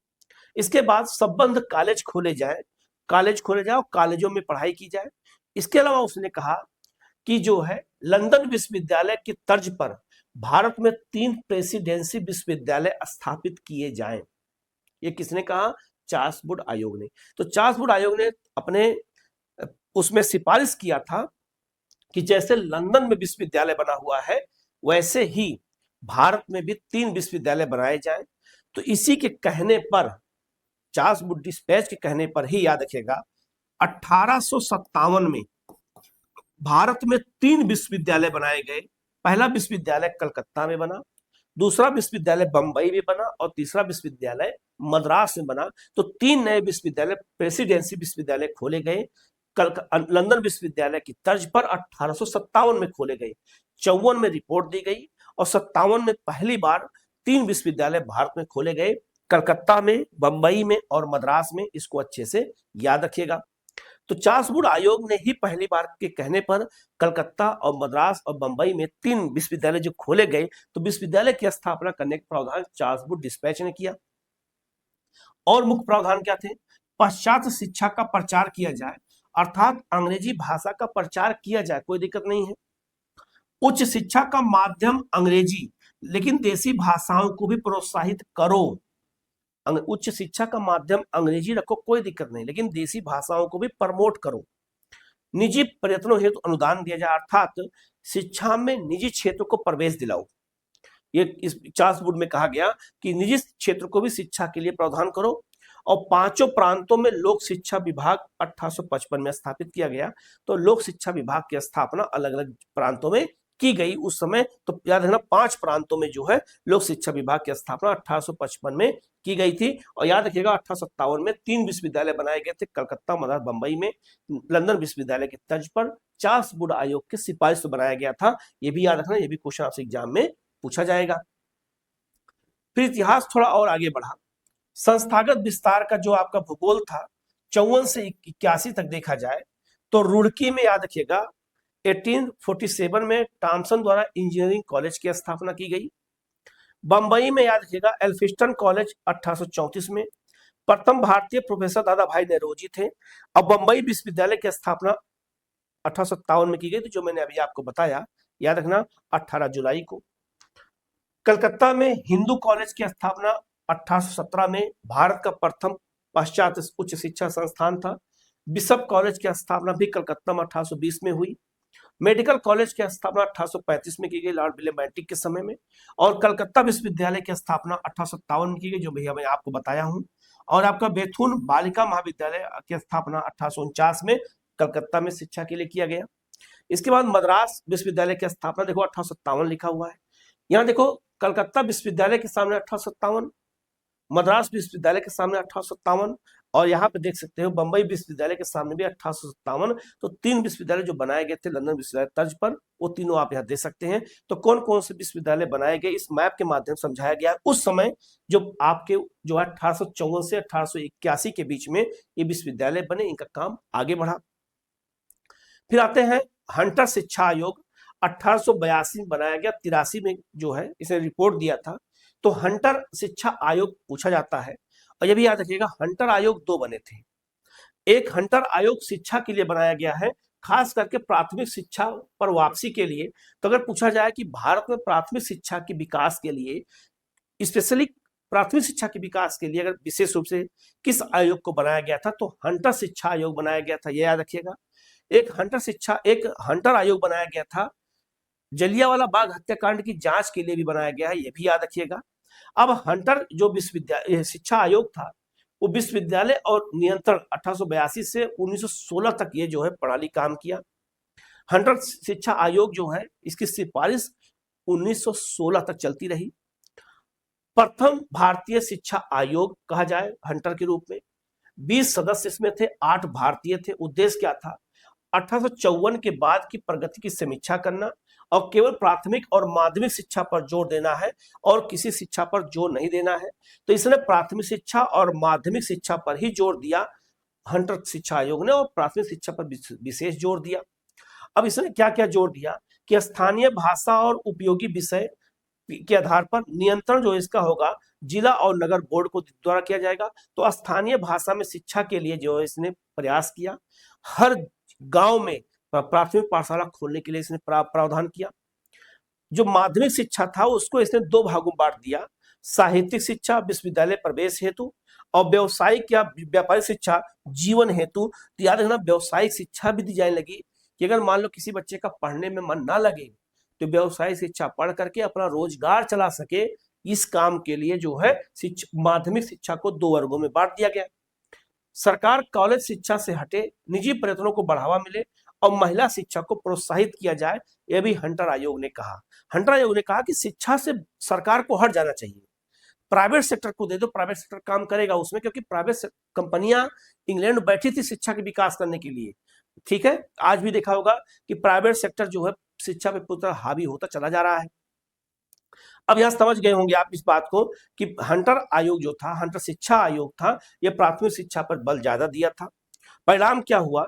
इसके बाद संबंध कॉलेज खोले जाए, और कॉलेजों में पढ़ाई की जाए। इसके अलावा उसने कहा कि जो है लंदन विश्वविद्यालय की तर्ज पर भारत में 3 प्रेसिडेंसी विश्वविद्यालय स्थापित किए जाएं। ये किसने कहा? चार्ल्स वुड आयोग ने। तो चार्ल्स वुड आयोग ने अपने उसमें सिफारिश किया था कि जैसे लंदन में विश्वविद्यालय बना हुआ है, वैसे ही भारत में भी 3 विश्वविद्यालय बनाए जाएं। तो इसी के कहने पर, चार्ल्स वुड डिस्पैच के कहने पर ही, याद रखिएगा, 1857 में भारत में 3 विश्वविद्यालय बनाए गए। पहला विश्वविद्यालय कलकत्ता में बना, दूसरा विश्वविद्यालय बंबई में बना, और तीसरा विश्वविद्यालय मद्रास में बना। तो 3 नए विश्वविद्यालय, प्रेसिडेंसी विश्वविद्यालय खोले गए लंदन विश्वविद्यालय की तर्ज पर 1857 में खोले गए। 54 में रिपोर्ट दी गई और 57 में पहली बार 3 विश्वविद्यालय भारत में खोले गए, कलकत्ता में, बंबई में और मद्रास में। इसको अच्छे से याद रखिएगा। तो चार्ल्स वुड आयोग ने ही पहली बार के कहने पर कलकत्ता और मद्रास और बंबई में 3 विश्वविद्यालय जो खोले गए, तो विश्वविद्यालय की स्थापना करने का प्रावधान चार्ल्स वुड डिस्पैच ने किया। और मुख्य प्रावधान क्या थे? पाश्चात्य शिक्षा का प्रचार किया जाए, अर्थात अंग्रेजी भाषा का प्रचार किया जाए, कोई दिक्कत नहीं है। उच्च शिक्षा का माध्यम अंग्रेजी, लेकिन देसी भाषाओं को भी प्रोत्साहित करो। उच्च शिक्षा का माध्यम अंग्रेजी रखो, कोई दिक्कत नहीं, लेकिन देसी भाषाओं को भी प्रमोट करो। निजी प्रयत्नों हेतु अनुदान दिया जाए, अर्थात शिक्षा में निजी क्षेत्र को प्रवेश दिलाओ। ये इस चार्ल्स वुड में कहा गया कि निजी क्षेत्र को भी शिक्षा के लिए प्रावधान करो। और 5 प्रांतों में लोक शिक्षा विभाग 1855 में स्थापित किया गया। तो लोक शिक्षा विभाग की स्थापना अलग अलग प्रांतों में की गई उस समय, तो याद रखना 5 प्रांतों में जो है लोक शिक्षा विभाग की स्थापना 1855 में की गई थी। और याद रखिएगा 1857 में 3 विश्वविद्यालय बनाए गए थे, कलकत्ता, मद्रास, बंबई में। लंदन विश्वविद्यालय की तर्ज पर चार्ल्स वुड आयोग की सिफारिश से बनाया गया था। ये भी याद रखना, ये भी क्वेश्चन आपसे एग्जाम में पूछा जाएगा। फिर इतिहास थोड़ा और आगे बढ़ा। संस्थागत विस्तार का जो आपका भूगोल था 54 से 81 तक देखा जाए तो रुड़की में याद रखिएगा 1847 में टॉमसन द्वारा इंजीनियरिंग कॉलेज की स्थापना की गई। बंबई में याद रखिएगा एल्फिस्टन कॉलेज 1834 में। प्रथम भारतीय प्रोफेसर दादा भाई नेरोजी थे। अब बंबई विश्वविद्यालय की स्थापना 1857 में की गई थी, जो मैंने अभी आपको बताया, याद रखना 18 जुलाई को। कलकत्ता में हिंदू कॉलेज की स्थापना 1817 में भारत का प्रथम पाश्चात्य उच्च शिक्षा संस्थान था। बिशप कॉलेज की स्थापना भी कलकत्ता में 1820 में हुई। मेडिकल कॉलेज की स्थापना 1835 में की गई लॉर्ड विलियम बेंटिक के समय में। और कलकत्ता विश्वविद्यालय की स्थापना 1857 में की गई, जो भैया मैं आपको बताया हूं। और आपका बेथुन बालिका महाविद्यालय की स्थापना 1849 में कलकत्ता में शिक्षा के लिए किया गया। इसके बाद मद्रास विश्वविद्यालय की स्थापना देखो 1857 लिखा हुआ है। यहाँ देखो कलकत्ता विश्वविद्यालय के सामने 1857, मद्रास विश्वविद्यालय के सामने 1857, और यहाँ पे देख सकते हो बंबई विश्वविद्यालय के सामने भी 1857। तो 3 विश्वविद्यालय जो बनाए गए थे लंदन विश्वविद्यालय तर्ज पर, वो तीनों आप यहाँ देख सकते हैं। तो कौन कौन से विश्वविद्यालय बनाए गए इस मैप के माध्यम से समझाया गया उस समय, जो आपके जो 1854 से 1881 के बीच में ये विश्वविद्यालय बने, इनका काम आगे बढ़ा। फिर आते हैं हंटर शिक्षा आयोग 1882 में बनाया गया, 83 में जो है इसने रिपोर्ट दिया था। तो हंटर शिक्षा आयोग पूछा जाता है। और ये भी याद रखिएगा हंटर आयोग 2 बने थे। एक हंटर आयोग शिक्षा के लिए बनाया गया है, खास करके प्राथमिक शिक्षा पर वापसी के लिए। तो अगर पूछा जाए कि भारत में प्राथमिक शिक्षा के विकास के लिए, स्पेशली प्राथमिक शिक्षा के विकास के लिए अगर विशेष रूप से किस आयोग को बनाया गया था, तो हंटर शिक्षा आयोग बनाया गया था, ये याद रखिएगा। एक हंटर आयोग बनाया गया था जलियांवाला बाग हत्याकांड की जांच के लिए भी बनाया गया है, ये भी याद रखिएगा। अब हंटर जो विश्वविद्यालय शिक्षा आयोग था, वो विश्वविद्यालय और नियंत्रण 1882 से 1916 तक ये जो है प्रणाली काम किया। हंटर शिक्षा आयोग जो है इसकी सिफारिश 1916 तक चलती रही। प्रथम भारतीय शिक्षा आयोग कहा जाए हंटर के रूप में। 20 सदस्य इसमें थे, 8 भारतीय थे। उद्देश्य क्या था? 1854 के बाद की प्रगति की समीक्षा करना और केवल प्राथमिक और माध्यमिक शिक्षा पर जोर देना है और किसी शिक्षा पर जोर नहीं देना है। तो इसने प्राथमिक शिक्षा और माध्यमिक शिक्षा पर ही जोर दिया हंटर शिक्षा आयोग ने, और प्राथमिक शिक्षा पर विशेष जोर दिया। अब इसने क्या क्या जोर दिया कि स्थानीय भाषा और उपयोगी विषय के आधार पर नियंत्रण जो इसका होगा जिला और नगर बोर्ड को द्वारा किया जाएगा। तो स्थानीय भाषा में शिक्षा के लिए जो है इसने प्रयास किया। हर गांव में प्राथमिक पाठशाला खोलने के लिए इसने प्रावधान किया। जो माध्यमिक शिक्षा था उसको इसने 2 भागों में बांट दिया, साहित्यिक शिक्षा विश्वविद्यालय प्रवेश हेतु और व्यवसायिक या व्यापारिक शिक्षा जीवन हेतु। तो याद रखना व्यवसायिक शिक्षा भी दी जाने लगी कि अगर मान लो किसी बच्चे का पढ़ने में मन ना लगे तो व्यवसायिक शिक्षा पढ़ करके अपना रोजगार चला सके, इस काम के लिए जो है माध्यमिक शिक्षा को 2 वर्गों में बांट दिया गया। सरकार कॉलेज शिक्षा से हटे, निजी प्रयत्नों को बढ़ावा मिले और महिला शिक्षा को प्रोत्साहित किया जाए, यह भी हंटर आयोग ने कहा। हंटर आयोग ने कहा कि शिक्षा से सरकार को हट जाना चाहिए, प्राइवेट सेक्टर को दे दो, प्राइवेट सेक्टर काम करेगा उसमें, क्योंकि प्राइवेट कंपनियां इंग्लैंड में बैठी थी शिक्षा के विकास करने के लिए। ठीक है, आज भी देखा होगा कि प्राइवेट सेक्टर जो है शिक्षा पे पूरी तरह हावी होता चला जा रहा है। अब यहां समझ गए होंगे आप इस बात को कि हंटर आयोग जो था, हंटर शिक्षा आयोग था, यह प्राथमिक शिक्षा पर बल ज्यादा दिया था। परिणाम क्या हुआ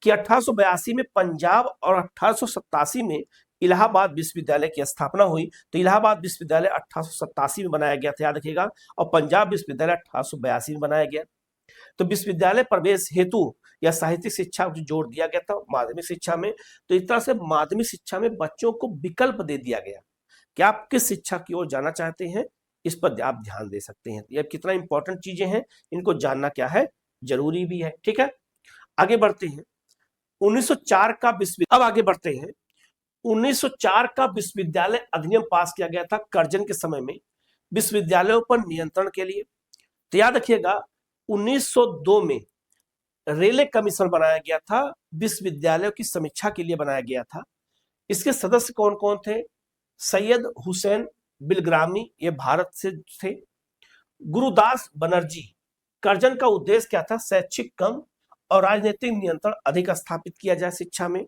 कि 1882 में पंजाब और 1887 में इलाहाबाद विश्वविद्यालय की स्थापना हुई। तो इलाहाबाद विश्वविद्यालय 1887 में बनाया गया था, याद रखिएगा, और पंजाब विश्वविद्यालय 1882 में बनाया गया। तो विश्वविद्यालय प्रवेश हेतु या साहित्यिक शिक्षा को जोड़ दिया गया था माध्यमिक शिक्षा में। तो इस तरह से माध्यमिक शिक्षा में बच्चों को विकल्प दे दिया गया कि आप किस शिक्षा की ओर जाना चाहते हैं, इस पर आप ध्यान दे सकते हैं। ये कितना इंपॉर्टेंट चीजें हैं, इनको जानना क्या है, जरूरी भी है। ठीक है, आगे बढ़ते हैं। 1904 का अब आगे बढ़ते हैं। 1904 का विश्वविद्यालय अधिनियम पास किया गया था कर्जन के समय में विश्वविद्यालयों पर नियंत्रण के लिए। तो याद रखिएगा 1902 में रेले कमीशन बनाया गया था, विश्वविद्यालयों की समीक्षा के लिए बनाया गया था। इसके सदस्य कौन कौन थे? सैयद हुसैन बिलग्रामी, ये भारत से थे। गुरुदास बनर्जी। कर्जन का उद्देश्य क्या था? शैक्षिक कम और राजनीतिक नियंत्रण अधिक स्थापित किया जाए शिक्षा में।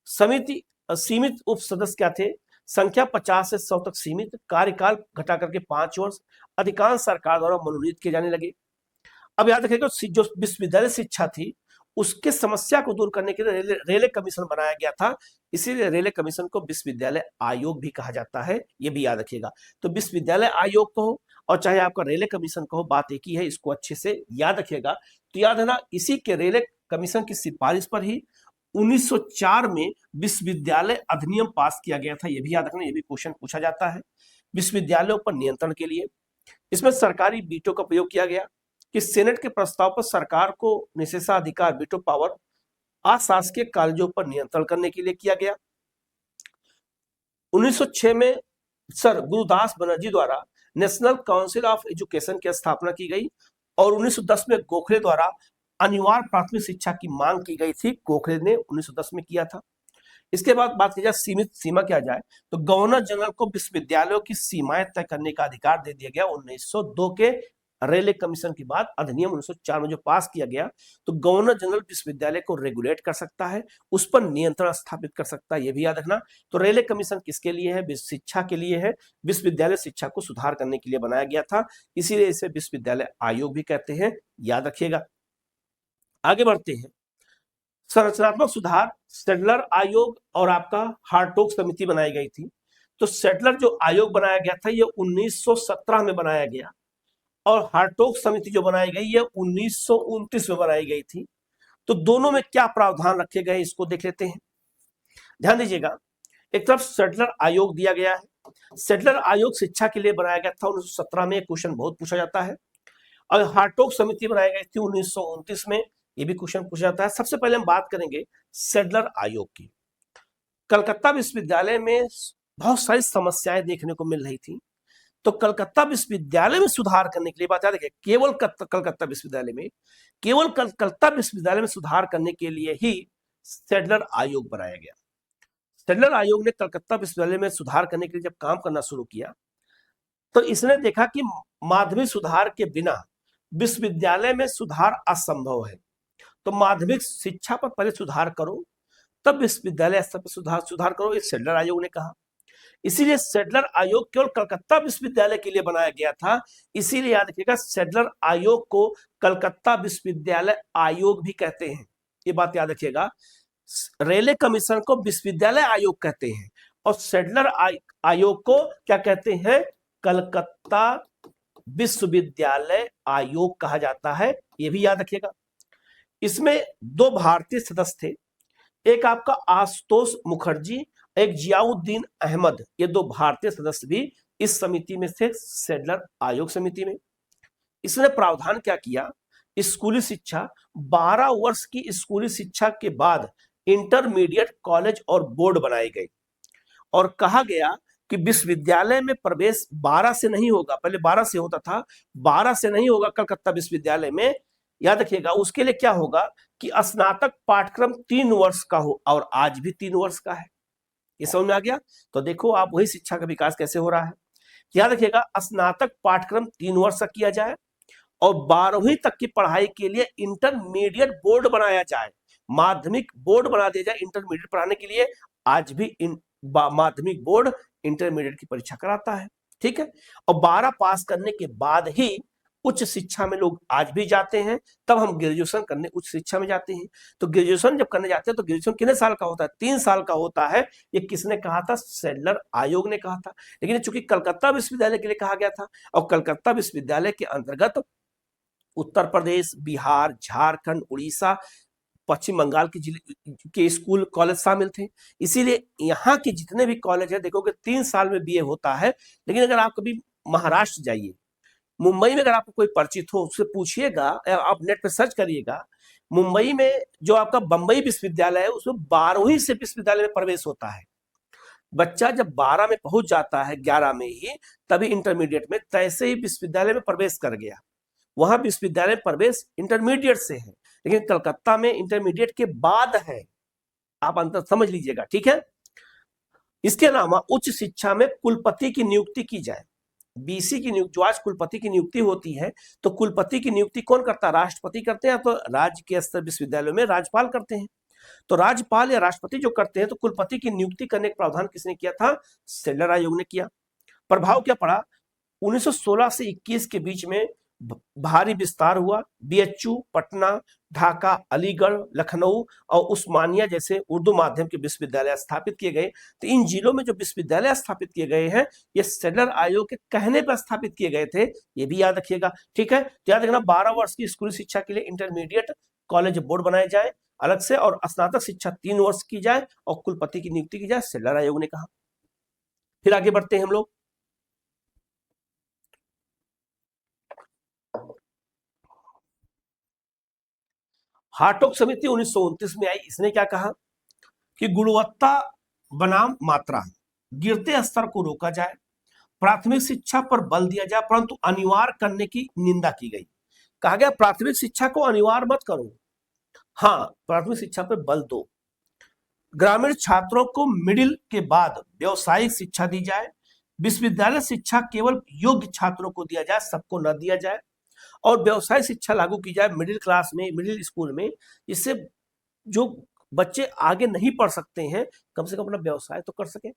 समिति सीमित उप सदस्य क्या थे? संख्या 50 से 100 तक सीमित, कार्यकाल घटा करके 5 वर्ष, अधिकांश सरकार द्वारा मनोनीत किए जाने लगे। अब याद रखिएगा, जो विश्वविद्यालय शिक्षा थी उसके समस्या को दूर करने के लिए रेले कमीशन बनाया गया था, इसीलिए रेले कमीशन को विश्वविद्यालय आयोग भी कहा जाता है, ये भी याद रखिएगा। तो विश्वविद्यालय आयोग कहो और चाहे आपका रेले कमीशन कहो, बात एक ही है, इसको अच्छे से याद रखिएगा। तो याद है ना, इसी के रेले कमीशन की सिफारिश पर ही 1904 में विश्वविद्यालय अधिनियम पास किया गया था, ये भी याद रखना, ये भी क्वेश्चन पूछा जाता है। विश्वविद्यालयों पर नियंत्रण के लिए इसमें सरकारी वीटो का प्रयोग किया गया कि सेनेट के प्रस्ताव पर सरकार को निषेधाधिकार वीटो पावर अशासकीय कॉलेजों पर नियंत्रण करने के लिए किया गया। 1906 में सर गुरुदास बनर्जी द्वारा नेशनल काउंसिल ऑफ एजुकेशन की स्थापना की गई और 1910 में गोखले द्वारा अनिवार्य प्राथमिक शिक्षा की मांग की गई थी, गोखले ने 1910 में किया था। इसके बाद बात की जाए सीमित सीमा क्या जाए, तो गवर्नर जनरल को विश्वविद्यालयों की सीमाएं तय करने का अधिकार दे दिया गया 1902 के रेले कमीशन के बाद। अधिनियम 1904 में जो पास किया गया, तो गवर्नर जनरल विश्वविद्यालय को रेगुलेट कर सकता है, उस पर नियंत्रण स्थापित कर सकता है, ये भी याद रखना। तो रेले कमीशन किसके लिए है? शिक्षा के लिए है, विश्वविद्यालय शिक्षा को सुधार करने के लिए बनाया गया था, इसीलिए इसे विश्वविद्यालय आयोग भी कहते हैं, याद रखिएगा। आगे बढ़ते हैं, संरचनात्मक सुधार, सेडलर आयोग और आपका हार्टोग समिति बनाई गई थी। तो सेडलर जो आयोग बनाया गया था ये 1917 में बनाया गया और हार्टोग समिति जो बनाई गई ये 1929 में बनाई गई थी। तो दोनों में क्या प्रावधान रखे गए इसको देख लेते हैं, ध्यान दीजिएगा। एक तरफ सेडलर आयोग दिया गया है, सेडलर आयोग शिक्षा के लिए बनाया गया था 1917 में, क्वेश्चन बहुत पूछा जाता है। और हार्टोग समिति बनाई गई थी 1929 में, ये भी क्वेश्चन पूछा जाता है। सबसे पहले हम बात करेंगे सेडलर आयोग की। कलकत्ता विश्वविद्यालय में बहुत सारी समस्याएं देखने को मिल रही थी, तो कलकत्ता विश्वविद्यालय में सुधार करने के लिए, बात याद रखिए, केवल कलकत्ता विश्वविद्यालय में, केवल कलकत्ता विश्वविद्यालय में सुधार करने के लिए ही सेडलर आयोग बनाया गया। सेडलर आयोग ने कलकत्ता विश्वविद्यालय में सुधार करने के लिए जब काम करना शुरू किया, तो इसने देखा कि माध्यमिक सुधार के बिना विश्वविद्यालय में सुधार असंभव है, तो माध्यमिक शिक्षा पर पहले सुधार करो, तब विश्वविद्यालय स्तर पर सुधार करो, ये सेडलर आयोग ने कहा। इसीलिए सेडलर आयोग केवल कलकत्ता विश्वविद्यालय के लिए बनाया गया था, इसीलिए याद रखिएगा सेडलर आयोग को कलकत्ता विश्वविद्यालय आयोग भी कहते हैं, ये बात याद रखिएगा। रेले कमीशन को विश्वविद्यालय आयोग कहते हैं और सेडलर आयोग को क्या कहते हैं? कलकत्ता विश्वविद्यालय आयोग कहा जाता है, ये भी याद रखिएगा। इसमें 2 भारतीय सदस्य थे, एक आपका आशुतोष मुखर्जी, एक जियाउद्दीन अहमद, ये 2 भारतीय सदस्य भी इस समिति में थे, सेडलर आयोग समिति में। इसने प्रावधान क्या किया? स्कूली शिक्षा, 12 वर्ष की स्कूली शिक्षा के बाद इंटरमीडिएट कॉलेज और बोर्ड बनाए गए और कहा गया कि विश्वविद्यालय में प्रवेश 12 से नहीं होगा, पहले 12 से होता था, 12 से नहीं होगा कलकत्ता विश्वविद्यालय में, याद रखिएगा। उसके लिए क्या होगा कि स्नातक पाठ्यक्रम 3 वर्ष का हो, और आज भी 3 वर्ष का है, ये समझ में आ गया। तो देखो आप वही शिक्षा का विकास कैसे हो रहा है, याद रखिएगा। स्नातक पाठ्यक्रम 3 वर्ष का किया जाए और 12वीं तक की पढ़ाई के लिए इंटरमीडिएट बोर्ड बनाया जाए, माध्यमिक बोर्ड बना दिया जाए इंटरमीडिएट पढ़ाने के लिए। आज भी माध्यमिक बोर्ड इंटरमीडिएट की परीक्षा कराता है, ठीक है। और 12 पास करने के बाद ही उच्च शिक्षा में लोग आज भी जाते हैं, तब हम ग्रेजुएशन करने उच्च शिक्षा में जाते हैं। तो ग्रेजुएशन जब करने जाते हैं तो ग्रेजुएशन कितने साल का होता है? 3 साल का होता है। ये किसने कहा था? सेडलर आयोग ने कहा था। लेकिन चूंकि कलकत्ता विश्वविद्यालय के लिए कहा गया था और कलकत्ता विश्वविद्यालय के अंतर्गत उत्तर प्रदेश, बिहार, झारखंड, उड़ीसा, पश्चिम बंगाल के जिले के स्कूल कॉलेज शामिल थे, इसीलिए यहाँ के जितने भी कॉलेज है देखोगे 3 साल में बीए होता है। लेकिन अगर आप कभी महाराष्ट्र जाइए, मुंबई में अगर आपको कोई परिचित हो उससे पूछिएगा, आप नेट पे सर्च करिएगा, मुंबई में जो आपका बंबई विश्वविद्यालय है उसमें 12वीं से विश्वविद्यालय में प्रवेश होता है। बच्चा जब 12 में पहुंच जाता है, 11 में ही, तभी इंटरमीडिएट में, तैसे ही विश्वविद्यालय में प्रवेश कर गया। वहां विश्वविद्यालय प्रवेश इंटरमीडिएट से है, लेकिन कलकत्ता में इंटरमीडिएट के बाद है, आप अंतर समझ लीजिएगा, ठीक है। इसके अलावा उच्च शिक्षा में कुलपति की नियुक्ति की जाए। बीसी की नियुक्ति, जो आज कुलपति की नियुक्ति होती है, तो कुलपति की नियुक्ति कौन करता है? राष्ट्रपति करते हैं, तो राज्य के स्तर विश्वविद्यालयों में राज्यपाल करते हैं। तो राज्यपाल या राष्ट्रपति जो करते हैं, तो कुलपति की नियुक्ति करने का प्रावधान किसने किया था? सेडलर आयोग ने किया। प्रभाव क्या पड़ा? 1916 से 21 के बीच में भारी विस्तार हुआ। बीएचयू पटना, ढाका, अलीगढ़, लखनऊ और उस्मानिया जैसे उर्दू माध्यम के विश्वविद्यालय स्थापित किए गए। तो इन जिलों में जो विश्वविद्यालय स्थापित किए गए हैं, ये सेडलर आयोग के कहने पर स्थापित किए गए थे, ये भी याद रखिएगा। ठीक है, तो याद रखना 12 वर्ष की स्कूली शिक्षा के लिए इंटरमीडिएट कॉलेज बोर्ड बनाए जाए अलग से, और स्नातक शिक्षा 3 वर्ष की जाए और कुलपति की नियुक्ति की जाए, सेडलर आयोग ने कहा। फिर आगे बढ़ते हैं हम लोग। हार्टोग समिति 1929 में आई। इसने क्या कहा कि गुणवत्ता बनाम मात्रा, गिरते स्तर को रोका जाए, प्राथमिक शिक्षा पर बल दिया जाए, परंतु अनिवार्य करने की निंदा की गई। कहा गया प्राथमिक शिक्षा को अनिवार्य मत करो, हाँ प्राथमिक शिक्षा पर बल दो। ग्रामीण छात्रों को मिडिल के बाद व्यावसायिक शिक्षा दी जाए। विश्वविद्यालय शिक्षा केवल योग्य छात्रों को दिया जाए, सबको न दिया जाए। और व्यवसाय शिक्षा लागू की जाए मिडिल क्लास में, मिडिल स्कूल में, जिससे जो बच्चे आगे नहीं पढ़ सकते हैं कम से कम अपना व्यवसाय तो कर सके।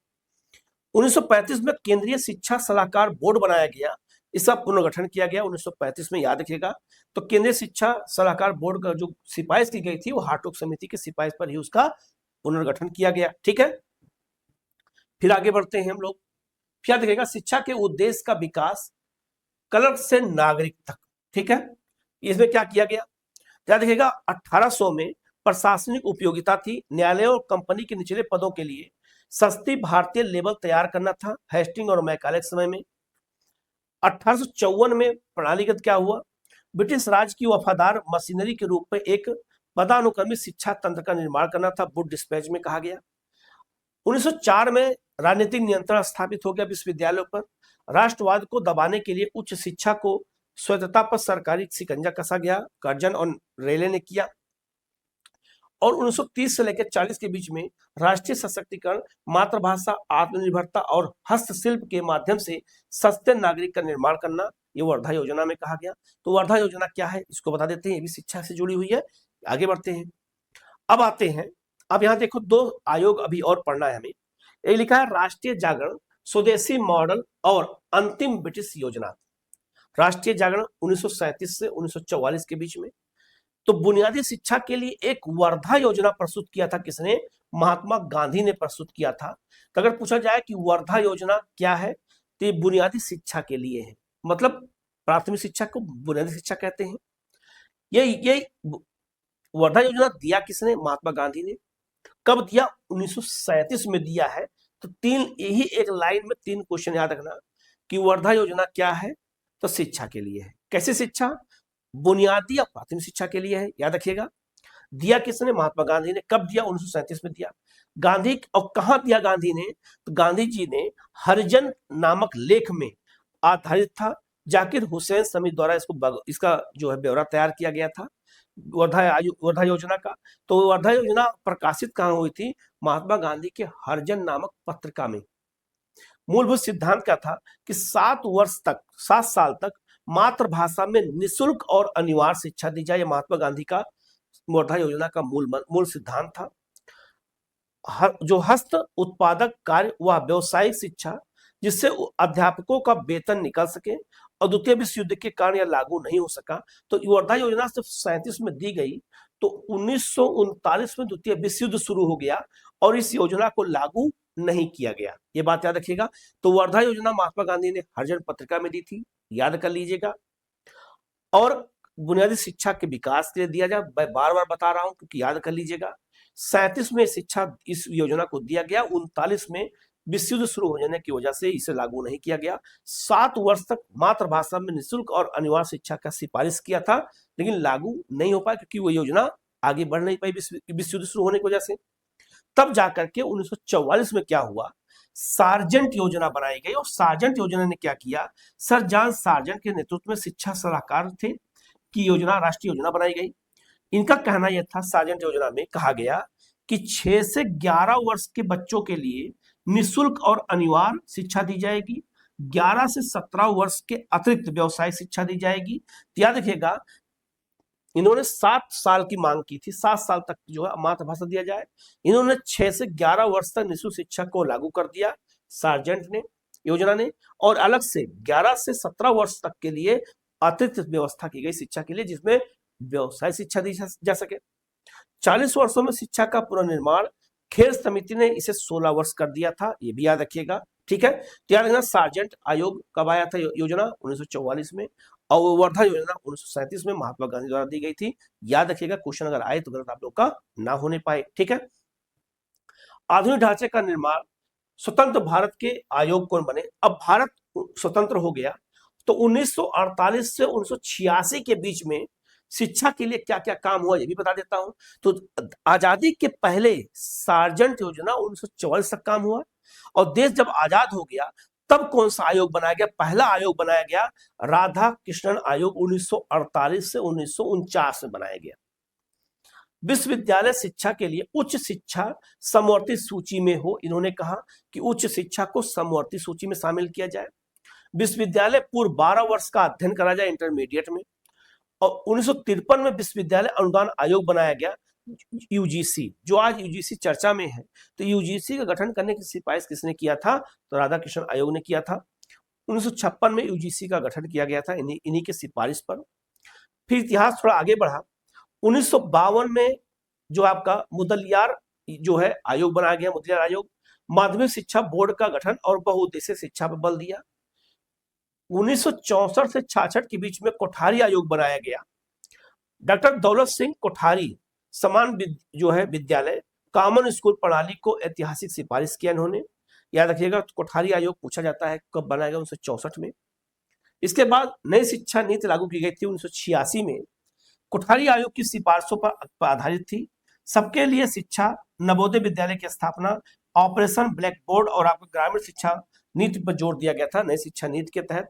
1935 में केंद्रीय शिक्षा सलाहकार बोर्ड बनाया गया, इसका पुनर्गठन किया गया 1935 में, याद रखिएगा। तो केंद्रीय शिक्षा सलाहकार बोर्ड का जो सिफारिश की गई थी, वो हार्टोग समिति की सिफारिश पर ही उसका पुनर्गठन किया गया। ठीक है, फिर आगे बढ़ते हैं हम लोग। याद रखिएगा शिक्षा के उद्देश्य का विकास क्लर्क से नागरिक तक। ठीक है, इसमें क्या किया गया? याद रखिएगा 1800 में प्रशासनिक उपयोगिता थी। न्यायालय और कंपनी के निचले पदों के लिए सस्ती भारतीय लेबल तैयार करना था, हेस्टिंग और मैकाले के समय में। 1854 में प्रणालीगत क्या हुआ? ब्रिटिश राज की वफादार मशीनरी के रूप में एक पदानुक्रमित शिक्षा तंत्र का निर्माण करना था, वुड डिस्पैच में कहा गया। 1904 में राजनीतिक नियंत्रण स्थापित हो गया विश्वविद्यालयों पर। राष्ट्रवाद को दबाने के लिए उच्च शिक्षा को स्वतंत्रता पर सरकारी शिकंजा कसा गया, कर्जन और रेले ने किया। और 1930 से लेकर 40 के बीच में राष्ट्रीय सशक्तिकरण, मातृभाषा, आत्मनिर्भरता और हस्तशिल्प के माध्यम से सस्ते नागरिक का निर्माण करना, ये वर्धा योजना में कहा गया। तो वर्धा योजना क्या है इसको बता देते हैं, ये भी शिक्षा से जुड़ी हुई है। आगे बढ़ते हैं। अब आते हैं, अब यहाँ देखो 2 आयोग अभी और पढ़ना है हमें। एक लिखा है राष्ट्रीय जागरण, स्वदेशी मॉडल और अंतिम ब्रिटिश योजना। राष्ट्रीय जागरण 1937 से 1944 के बीच में। तो बुनियादी शिक्षा के लिए एक वर्धा योजना प्रस्तुत किया था, किसने? महात्मा गांधी ने प्रस्तुत किया था। तो अगर पूछा जाए कि वर्धा योजना क्या है, तो ये बुनियादी शिक्षा के लिए है, मतलब प्राथमिक शिक्षा को बुनियादी शिक्षा कहते हैं। ये वर्धा योजना दिया किसने? महात्मा गांधी ने। कब दिया? 1937 में दिया है। तो 3 यही एक लाइन में 3 क्वेश्चन याद रखना कि वर्धा योजना क्या है, तो शिक्षा के लिए है। कैसे शिक्षा? बुनियादी या प्राथमिक शिक्षा के लिए है, याद रखिएगा। दिया किसने? महात्मा गांधी ने। कब दिया? 1937 में दिया। गांधी, और कहां दिया गांधी ने? तो गांधी जी ने हरिजन नामक लेख में आधारित था। जाकिर हुसैन समिति द्वारा इसका जो है ब्यौरा तैयार किया गया था वर्धा योजना का। तो वर्धा योजना प्रकाशित कहां हुई थी? महात्मा गांधी के हरिजन नामक पत्रिका में। मूलभूत सिद्धांत क्या था कि 7 साल तक मातृभाषा में निःशुल्क और अनिवार्य शिक्षा दी जाए। महात्मा गांधी का वर्धा योजना का मूल सिद्धांत था। जो हस्त उत्पादक कार्य व व्यवसायिक शिक्षा, जिससे अध्यापकों का वेतन निकल सके, और द्वितीय विश्व युद्ध के कारण यह लागू नहीं हो सका। तो वर्धा योजना सिर्फ 37 में दी गई, तो 1939 में द्वितीय विश्व युद्ध शुरू हो गया और इस योजना को लागू नहीं किया गया। ये बात याद रखिएगा। तो वर्धा योजना महात्मा गांधी ने हरिजन पत्रिका में दी थी, याद कर लीजिएगा। और बुनियादी शिक्षा के विकास के लिए दिया जाए, मैं बार बार बता रहा हूं क्योंकि याद कर लीजिएगा। 37 में शिक्षा इस योजना को दिया गया, 39 में विश्व युद्ध शुरू हो जाने की वजह से इसे लागू नहीं किया गया। 7 वर्ष तक मातृभाषा में निःशुल्क और अनिवार्य शिक्षा का सिफारिश किया था, लेकिन लागू नहीं हो पाया क्योंकि वो योजना आगे बढ़ नहीं पाई विश्व युद्ध शुरू होने की वजह से। तब जाकर के 1944 में क्या हुआ? सार्जेंट योजना बनाई गई। और सार्जेंट योजना ने क्या किया? सर जॉन सार्जेंट के नेतृत्व में शिक्षा सलाहकार थे की योजना, राष्ट्रीय योजना बनाई गई। इनका कहना यह था, सार्जेंट योजना में कहा गया कि 6 से 11 वर्ष के बच्चों के लिए निःशुल्क और अनिवार्य शिक्षा दी जाएगी। 11 से 17 वर्ष के अतिरिक्त व्यवसायिक शिक्षा दी जाएगी। तो याद रखिएगा, इन्होंने 7 साल की मांग की थी, 7 साल तक जो है मातृभाषा दिया जाए। इन्होंने 6 से 11 वर्ष तक निःशुल्क शिक्षा को लागू कर दिया सार्जेंट ने, योजना ने, और अलग से 11 से 17 वर्ष तक के लिए अतिरिक्त व्यवस्था की गई शिक्षा के लिए, जिसमें व्यवसाय शिक्षा दी जा सके। 40 वर्षों में शिक्षा का पुनर्निर्माण, खेल समिति ने इसे 16 वर्ष कर दिया था, ये भी याद रखिएगा। ठीक है, तो याद रखना सार्जेंट आयोग कब आया था योजना? 1944 में। और वर्धा योजना 1937 में महात्मा गांधी द्वारा दी गई थी। याद रखिएगा, क्वेश्चन अगर आए तो गलत आप लोग का ना होने पाए। ठीक है, आधुनिक ढांचे का निर्माण, स्वतंत्र भारत के आयोग कौन बने? अब भारत स्वतंत्र हो गया तो 1948 से 1986 के बीच में शिक्षा के लिए क्या क्या काम हुआ ये भी बता देता हूं। तो आजादी के पहले सार्जेंट योजना 1944 तक काम हुआ, और देश जब आजाद हो गया तब कौन सा आयोग बनाया गया? पहला आयोग बनाया गया राधा कृष्णन आयोग, 1948 से 1949 में बनाया गया। विश्वविद्यालय शिक्षा के लिए उच्च शिक्षा समवर्ती सूची में हो, इन्होंने कहा कि उच्च शिक्षा को समवर्ती सूची में शामिल किया जाए। विश्वविद्यालय पूर्व 12 वर्ष का अध्ययन करा जाए इंटरमीडिएट में। और 1953 में विश्वविद्यालय अनुदान आयोग बनाया गया, यूजीसी, जो आज यूजीसी चर्चा में है। तो यूजीसी का गठन करने की सिफारिश किसने किया था? तो राधाकृष्णन आयोग ने किया था। 1956 में यूजीसी का गठन किया गया था इन्हीं के सिफारिश पर। फिर इतिहास थोड़ा आगे बढ़ा, 1952 में जो आपका मुदलियार जो है आयोग बनाया गया, मुदलियार आयोग। माध्यमिक शिक्षा बोर्ड का गठन और बहुउद्देशीय शिक्षा पर बल दिया। 1964 से 66 के बीच में कोठारी आयोग बनाया गया। डॉक्टर दौलत सिंह कोठारी समान जो है विद्यालय कॉमन स्कूल प्रणाली को ऐतिहासिक सिफारिश किया इन्होंने। याद रखिएगा, कोठारी आयोग पूछा जाता है कब बनाया गया? 1964 में। इसके बाद नई शिक्षा नीति लागू की गई थी 1986 में। कोठारी आयोग की सिफारिशों पर आधारित थी। सबके लिए शिक्षा, नवोदय विद्यालय की स्थापना, ऑपरेशन ब्लैक बोर्ड और आपको ग्रामीण शिक्षा नीति पर जोर दिया गया था नई शिक्षा नीति के तहत।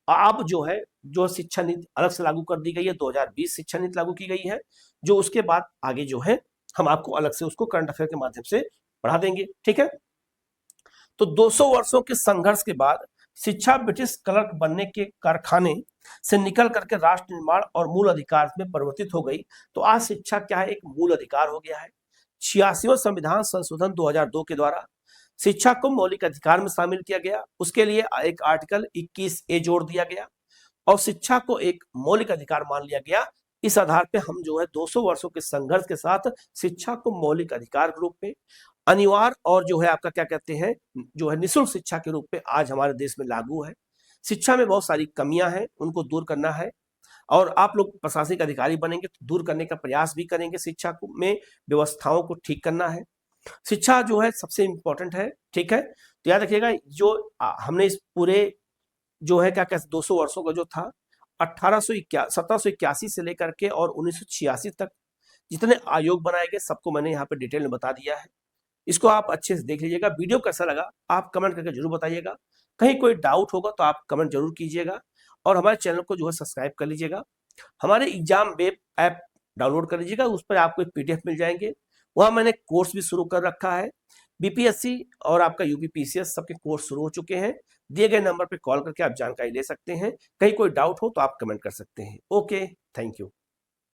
अब जो है जो शिक्षा नीति अलग से लागू कर दी गई है, 2020 शिक्षा नीति लागू की गई है, जो उसके बाद आगे जो है हम आपको अलग से उसको करंट अफेयर के माध्यम से पढ़ा देंगे। ठीक है, तो 200 वर्षों के संघर्ष के बाद शिक्षा ब्रिटिश क्लर्क बनने के कारखाने से निकल करके राष्ट्र निर्माण और मूल अधिकार में परिवर्तित हो गई। तो आज शिक्षा क्या है? एक मूल अधिकार हो गया है। 86वां संविधान संशोधन 2002 के द्वारा शिक्षा को मौलिक अधिकार में शामिल किया गया। उसके लिए एक आर्टिकल 21A जोड़ दिया गया और शिक्षा को एक मौलिक अधिकार मान लिया गया। इस आधार पे हम जो है 200 वर्षों के संघर्ष के साथ शिक्षा को मौलिक अधिकार के रूप में, अनिवार्य और जो है आपका क्या कहते हैं जो है निःशुल्क शिक्षा के रूप में आज हमारे देश में लागू है। शिक्षा में बहुत सारी कमियां हैं, उनको दूर करना है, और आप लोग प्रशासनिक अधिकारी बनेंगे तो दूर करने का प्रयास भी करेंगे। शिक्षा में व्यवस्थाओं को ठीक करना है। शिक्षा जो है सबसे इंपॉर्टेंट है। ठीक है, तो याद रखिएगा, जो हमने इस पूरे जो है क्या कहते 200 वर्षों का जो था 1781 से लेकर के और 1986 तक जितने आयोग बनाए गए सबको मैंने यहाँ पे डिटेल में बता दिया है। इसको आप अच्छे से देख लीजिएगा। वीडियो कैसा लगा आप कमेंट करके जरूर बताइएगा। कहीं कोई डाउट होगा तो आप कमेंट जरूर कीजिएगा, और हमारे चैनल को जो है सब्सक्राइब कर लीजिएगा। हमारे एग्जाम वेब ऐप डाउनलोड कर लीजिएगा, उस पर आपको एक PDF मिल जाएंगे। वहाँ मैंने कोर्स भी शुरू कर रखा है। BPSC और आपका UPPCS सबके कोर्स शुरू हो चुके हैं। दिए गए नंबर पर कॉल करके आप जानकारी ले सकते हैं। कहीं कोई डाउट हो तो आप कमेंट कर सकते हैं। Okay, thank you.